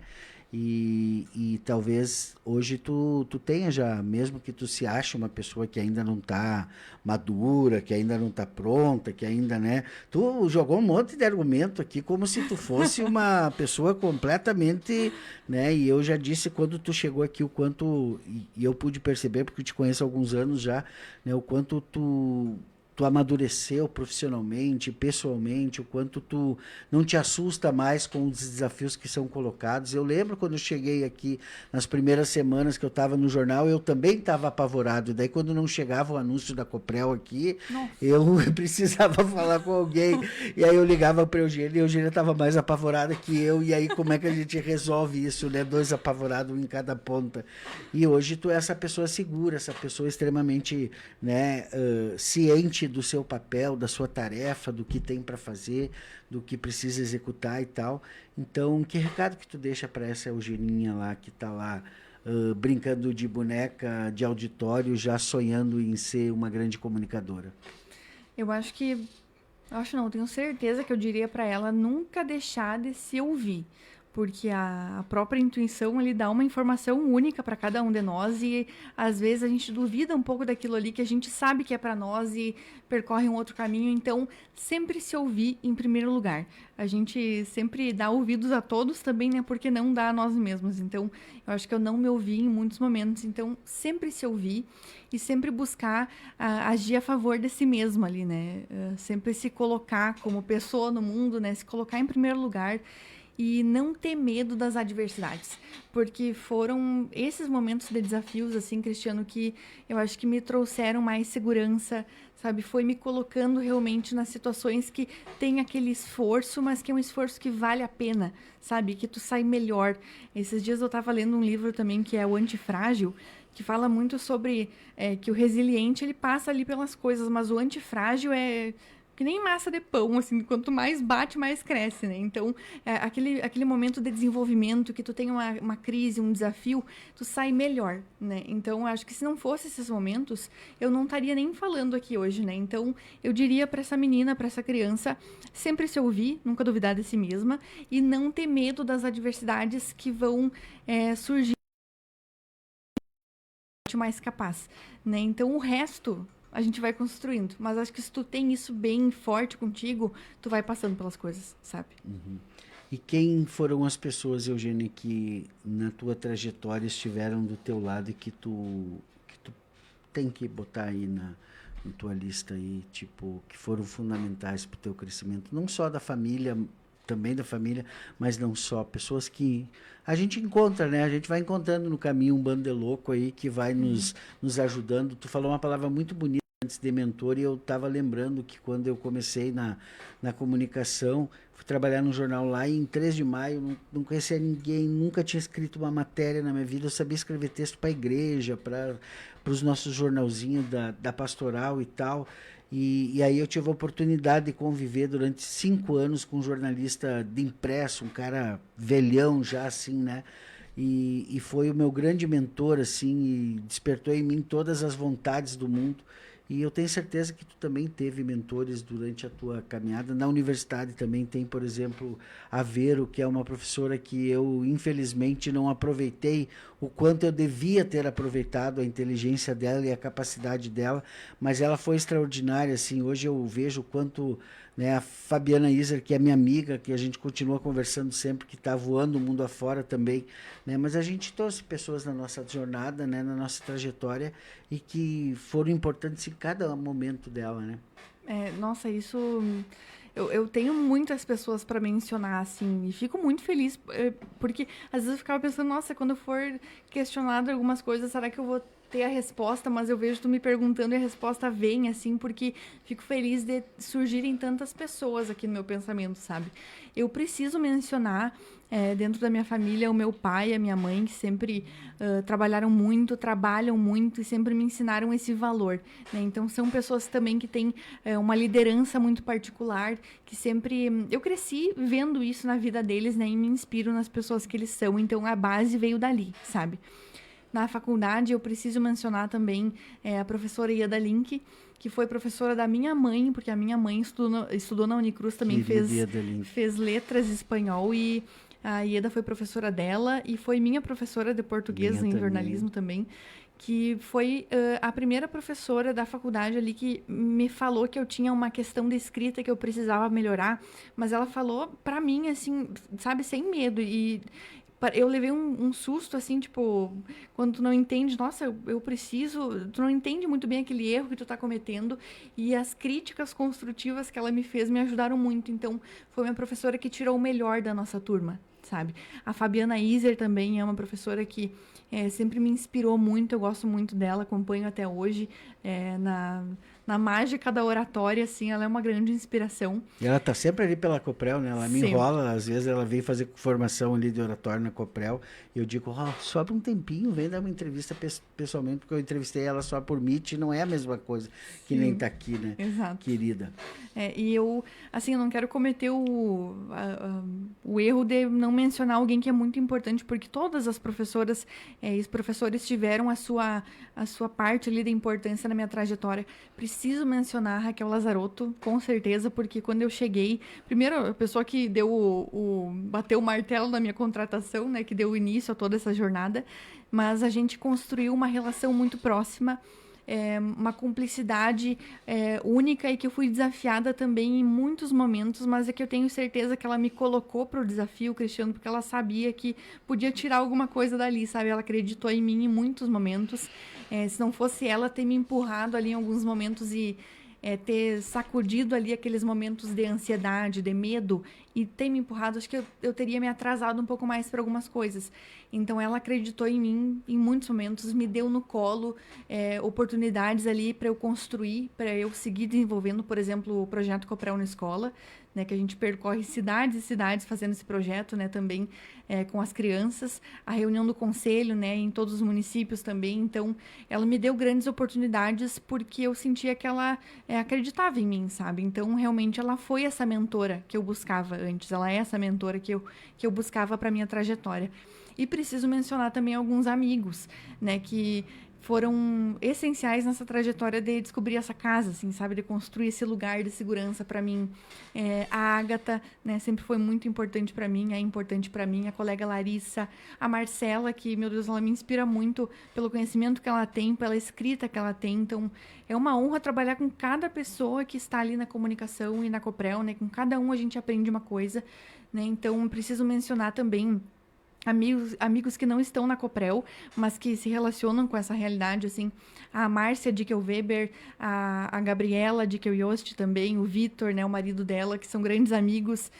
E talvez hoje tu tenha já, mesmo que tu se ache uma pessoa que ainda não está madura, que ainda não está pronta, que ainda, né? Tu jogou um monte de argumento aqui como se tu fosse uma pessoa completamente, né? E eu já disse quando tu chegou aqui o quanto, e eu pude perceber, porque eu te conheço há alguns anos já, né? O quanto tu amadureceu profissionalmente, pessoalmente, o quanto tu não te assusta mais com os desafios que são colocados. Eu lembro quando eu cheguei aqui, nas primeiras semanas que eu estava no jornal, eu também estava apavorado. Daí quando não chegava o anúncio da Coprel aqui, Nossa. eu precisava falar com alguém. E aí eu ligava para a Eugênia, e a Eugênia estava mais apavorada que eu. E aí como é que a gente resolve isso, né? Dois apavorados, um em cada ponta. E hoje tu é essa pessoa segura, essa pessoa extremamente, né, ciente do seu papel, da sua tarefa, do que tem para fazer, do que precisa executar e tal. Então, que recado que tu deixa para essa Eugeninha lá, que está lá brincando de boneca de auditório, já sonhando em ser uma grande comunicadora? Tenho certeza que eu diria para ela nunca deixar de se ouvir. Porque a própria intuição ele dá uma informação única para cada um de nós e às vezes a gente duvida um pouco daquilo ali que a gente sabe que é para nós e percorre um outro caminho. Então, sempre se ouvir em primeiro lugar. A gente sempre dá ouvidos a todos também, né? Porque não dá a nós mesmos. Então, eu acho que eu não me ouvi em muitos momentos. Então, sempre se ouvir e sempre buscar agir a favor de si mesmo ali, né? Sempre se colocar como pessoa no mundo, né? Se colocar em primeiro lugar. E não ter medo das adversidades, porque foram esses momentos de desafios, assim, Cristiano, que eu acho que me trouxeram mais segurança, sabe? Foi me colocando realmente nas situações que tem aquele esforço, mas que é um esforço que vale a pena, sabe? Que tu sai melhor. Esses dias eu estava lendo um livro também que é o Antifrágil, que fala muito sobre que o resiliente, ele passa ali pelas coisas, mas o antifrágil que nem massa de pão, assim, quanto mais bate, mais cresce, né? Então, aquele momento de desenvolvimento, que tu tem uma crise, um desafio, tu sai melhor, né? Então, acho que se não fosse esses momentos, eu não estaria nem falando aqui hoje, né? Então, eu diria para essa menina, para essa criança, sempre se ouvir, nunca duvidar de si mesma e não ter medo das adversidades que vão surgir mais capaz, né? Então, o resto a gente vai construindo. Mas acho que se tu tem isso bem forte contigo, tu vai passando pelas coisas, sabe? E quem foram as pessoas, Eugênia, que na tua trajetória estiveram do teu lado e que tu tem que botar aí na tua lista aí, tipo, que foram fundamentais para o teu crescimento, não só da família, também da família, mas não só, pessoas que a gente encontra, né? A gente vai encontrando no caminho um bando de louco aí que vai nos ajudando. Tu falou uma palavra muito bonita antes de mentor, e eu estava lembrando que quando eu comecei na comunicação, fui trabalhar num jornal lá e em 3 de maio não conhecia ninguém, nunca tinha escrito uma matéria na minha vida, eu sabia escrever texto para a igreja, para os nossos jornalzinhos da pastoral e tal. E aí eu tive a oportunidade de conviver durante 5 anos com um jornalista de impresso, um cara velhão já assim, né? E foi o meu grande mentor, assim, e despertou em mim todas as vontades do mundo. E eu tenho certeza que tu também teve mentores durante a tua caminhada. Na universidade também tem, por exemplo, a Vero, que é uma professora que eu, infelizmente, não aproveitei o quanto eu devia ter aproveitado a inteligência dela e a capacidade dela, mas ela foi extraordinária, assim. Hoje eu vejo o quanto, né, a Fabiana Iser, que é minha amiga, que a gente continua conversando sempre, que está voando o mundo afora também, né? Mas a gente trouxe pessoas na nossa jornada, né, na nossa trajetória, e que foram importantes em cada momento dela, né? Nossa, isso. Eu tenho muitas pessoas para mencionar, assim, e fico muito feliz, porque às vezes eu ficava pensando, nossa, quando eu for questionado algumas coisas, será que eu vou ter a resposta? Mas eu vejo tu me perguntando e a resposta vem, assim, porque fico feliz de surgirem tantas pessoas aqui no meu pensamento, sabe? Eu preciso mencionar, dentro da minha família, o meu pai e a minha mãe, que sempre trabalham muito e sempre me ensinaram esse valor, né? Então, são pessoas também que têm uma liderança muito particular, que sempre... Eu cresci vendo isso na vida deles, né? E me inspiro nas pessoas que eles são. Então, a base veio dali, sabe? Na faculdade, eu preciso mencionar também a professora Ieda Link, que foi professora da minha mãe, porque a minha mãe estudou na Unicruz, também fez letras em espanhol, e a Ieda foi professora dela, e foi minha professora de português em jornalismo também, que foi a primeira professora da faculdade ali que me falou que eu tinha uma questão de escrita que eu precisava melhorar, mas ela falou pra mim, assim, sabe, sem medo, e eu levei um susto, assim, tipo, quando tu não entende, nossa, eu preciso, tu não entende muito bem aquele erro que tu tá cometendo, e as críticas construtivas que ela me fez me ajudaram muito. Então, foi uma professora que tirou o melhor da nossa turma, sabe? A Fabiana Iser também é uma professora que sempre me inspirou muito, eu gosto muito dela, acompanho até hoje, na mágica da oratória, assim, ela é uma grande inspiração. E ela tá sempre ali pela Coprel, né? Ela me enrola, às vezes ela vem fazer formação ali de oratório na Coprel, e eu digo, sobra um tempinho, vem dar uma entrevista pessoalmente, porque eu entrevistei ela só por Meet, e não é a mesma coisa que nem tá aqui, né? Exato. Querida. E eu, assim, eu não quero cometer o erro de não mencionar alguém que é muito importante, porque todas as professoras e os professores tiveram a sua parte ali da importância na minha trajetória. Preciso mencionar a Raquel Lazarotto, com certeza, porque quando eu cheguei, primeiro, a pessoa que bateu o martelo na minha contratação, né, que deu início a toda essa jornada, mas a gente construiu uma relação muito próxima, uma cumplicidade única, e que eu fui desafiada também em muitos momentos, mas é que eu tenho certeza que ela me colocou para o desafio, Cristiano, porque ela sabia que podia tirar alguma coisa dali, sabe? Ela acreditou em mim em muitos momentos. Se não fosse ela ter me empurrado ali em alguns momentos e ter sacudido ali aqueles momentos de ansiedade, de medo, e ter me empurrado, acho que eu teria me atrasado um pouco mais para algumas coisas. Então, ela acreditou em mim em muitos momentos, me deu no colo oportunidades ali para eu construir, para eu seguir desenvolvendo, por exemplo, o projeto Coprel na escola, né, que a gente percorre cidades e cidades fazendo esse projeto, né, também com as crianças, a reunião do conselho, né, em todos os municípios também. Então, ela me deu grandes oportunidades porque eu sentia que ela acreditava em mim, sabe? Então, realmente, ela foi essa mentora que eu buscava antes, ela é essa mentora que eu buscava para minha trajetória. E preciso mencionar também alguns amigos, né, que foram essenciais nessa trajetória de descobrir essa casa, assim, sabe? De construir esse lugar de segurança para mim. A Ágata, né, sempre foi muito importante para mim, é importante para mim. A colega Larissa, a Marcela, que, meu Deus, ela me inspira muito pelo conhecimento que ela tem, pela escrita que ela tem. Então, é uma honra trabalhar com cada pessoa que está ali na comunicação e na Coprel, né? Com cada um a gente aprende uma coisa, né? Então, preciso mencionar também amigos que não estão na Coprel, mas que se relacionam com essa realidade, assim, a Márcia Dickel-Weber, a Gabriela Dickel-Yost também, o Vitor, né, o marido dela, que são grandes amigos,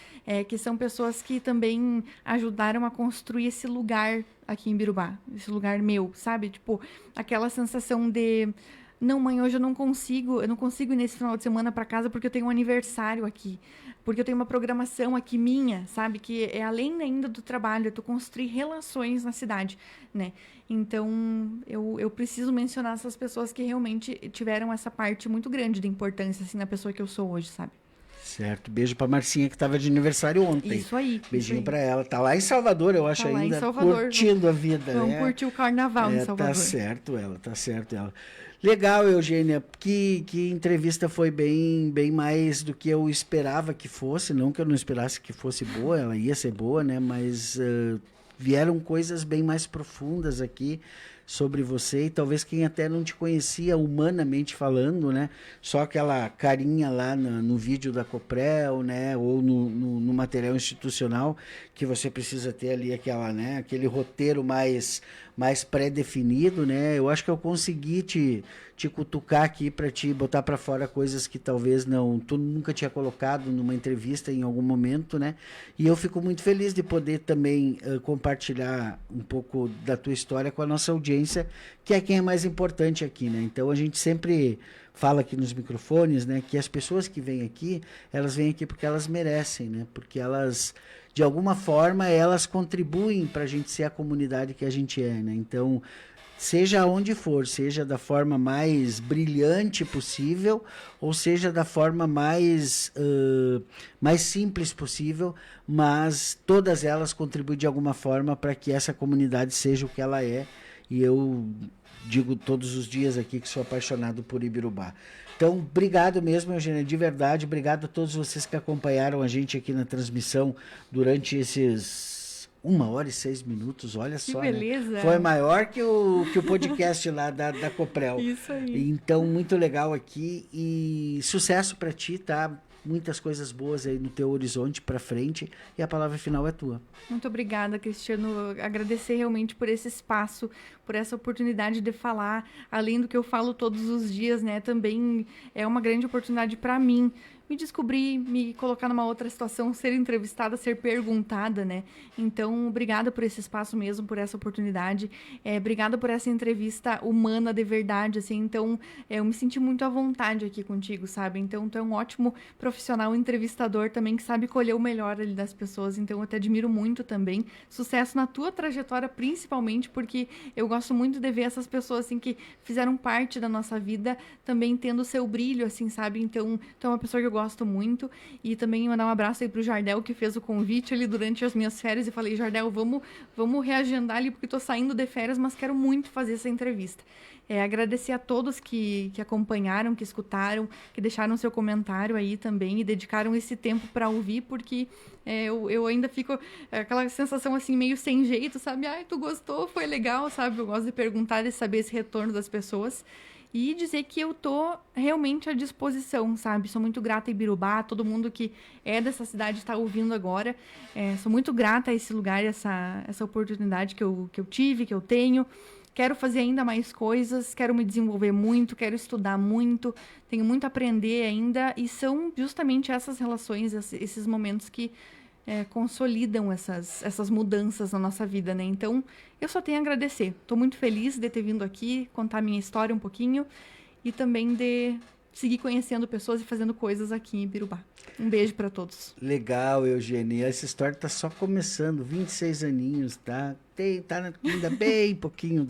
que são pessoas que também ajudaram a construir esse lugar aqui em Birubá, esse lugar meu, sabe? Tipo, aquela sensação de... Não, mãe, hoje eu não consigo ir nesse final de semana para casa porque eu tenho um aniversário aqui, porque eu tenho uma programação aqui minha, sabe? Que é além ainda do trabalho, é tu construir relações na cidade, né? Então, eu preciso mencionar essas pessoas que realmente tiveram essa parte muito grande de importância, assim, na pessoa que eu sou hoje, sabe? Certo. Beijo pra Marcinha, que estava de aniversário ontem. Isso aí. Beijinho pra ela. Tá lá em Salvador, eu acho, Tá lá em ainda, Salvador. curtindo a vida, Vamos né? curtir o carnaval em Salvador. Tá certo ela. Legal, Eugênia. Que entrevista foi bem mais do que eu esperava que fosse. Não que eu não esperasse que fosse boa, ela ia ser boa, né? Mas vieram coisas bem mais profundas aqui sobre você, e talvez quem até não te conhecia humanamente falando, né? Só aquela carinha lá no vídeo da Coprel, né? Ou no material institucional, que você precisa ter ali aquela, né? Aquele roteiro mais pré-definido, né? Eu acho que eu consegui te cutucar aqui para te botar para fora coisas que talvez tu nunca tinha colocado numa entrevista em algum momento, né? E eu fico muito feliz de poder também compartilhar um pouco da tua história com a nossa audiência, que é quem é mais importante aqui, né? Então a gente sempre fala aqui nos microfones, né, que as pessoas que vêm aqui, elas vêm aqui porque elas merecem, né? Porque elas, de alguma forma, elas contribuem para a gente ser a comunidade que a gente é, né? Então, seja onde for, seja da forma mais brilhante possível, ou seja da forma mais simples possível, mas todas elas contribuem de alguma forma para que essa comunidade seja o que ela é. E eu digo todos os dias aqui que sou apaixonado por Ibirubá. Então, obrigado mesmo, Eugênia, de verdade. Obrigado a todos vocês que acompanharam a gente aqui na transmissão durante esses 1h06. Olha só, que beleza. Né? Foi maior que o podcast lá da Coprel. Isso aí. Então, muito legal aqui e sucesso para ti, tá? Muitas coisas boas aí no teu horizonte para frente, e a palavra final é tua. Muito obrigada, Cristiano. Agradecer realmente por esse espaço, por essa oportunidade de falar, além do que eu falo todos os dias, né? Também é uma grande oportunidade para mim me descobrir, me colocar numa outra situação, ser entrevistada, ser perguntada, né? Então, obrigada por esse espaço mesmo, por essa oportunidade. Obrigada por essa entrevista humana de verdade, assim. Então, eu me senti muito à vontade aqui contigo, sabe? Então, tu é um ótimo profissional, entrevistador também, que sabe colher o melhor ali das pessoas. Então, eu te admiro muito também. Sucesso na tua trajetória, principalmente, porque eu gosto muito de ver essas pessoas, assim, que fizeram parte da nossa vida, também tendo o seu brilho, assim, sabe? Então, tu é uma pessoa que eu gosto muito. E também mandar um abraço aí pro Jardel, que fez o convite ali durante as minhas férias, e falei, Jardel, vamos reagendar ali, porque tô saindo de férias, mas quero muito fazer essa entrevista. Agradecer a todos que acompanharam, que escutaram, que deixaram seu comentário aí também e dedicaram esse tempo para ouvir, porque eu ainda fico aquela sensação assim meio sem jeito, sabe? Ai, tu gostou? Foi legal, sabe? Eu gosto de perguntar e saber esse retorno das pessoas. E dizer que eu tô realmente à disposição, sabe? Sou muito grata a Ibirubá, todo mundo que é dessa cidade está ouvindo agora. Sou muito grata a esse lugar, essa oportunidade que eu tive, que eu tenho. Quero fazer ainda mais coisas, quero me desenvolver muito, quero estudar muito, tenho muito a aprender ainda. E são justamente essas relações, esses momentos que consolidam essas mudanças na nossa vida, né? Então, eu só tenho a agradecer. Estou muito feliz de ter vindo aqui, contar minha história um pouquinho e também de seguir conhecendo pessoas e fazendo coisas aqui em Ibirubá. Um beijo para todos. Legal, Eugênia. Essa história está só começando, 26 aninhos, tá? Tá ainda bem pouquinho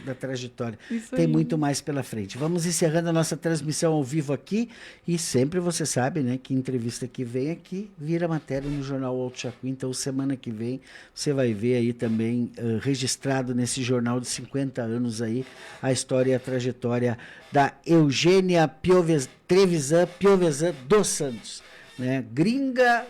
da trajetória. Isso Tem aí. muito mais pela frente. Vamos encerrando a nossa transmissão ao vivo aqui. E sempre você sabe, né, que entrevista que vem aqui vira matéria no Jornal Alto Xacuí. Então, semana que vem, você vai ver aí também registrado nesse jornal de 50 anos aí a história e a trajetória da Eugênia Trevisan Piovesan dos Santos, né? Gringa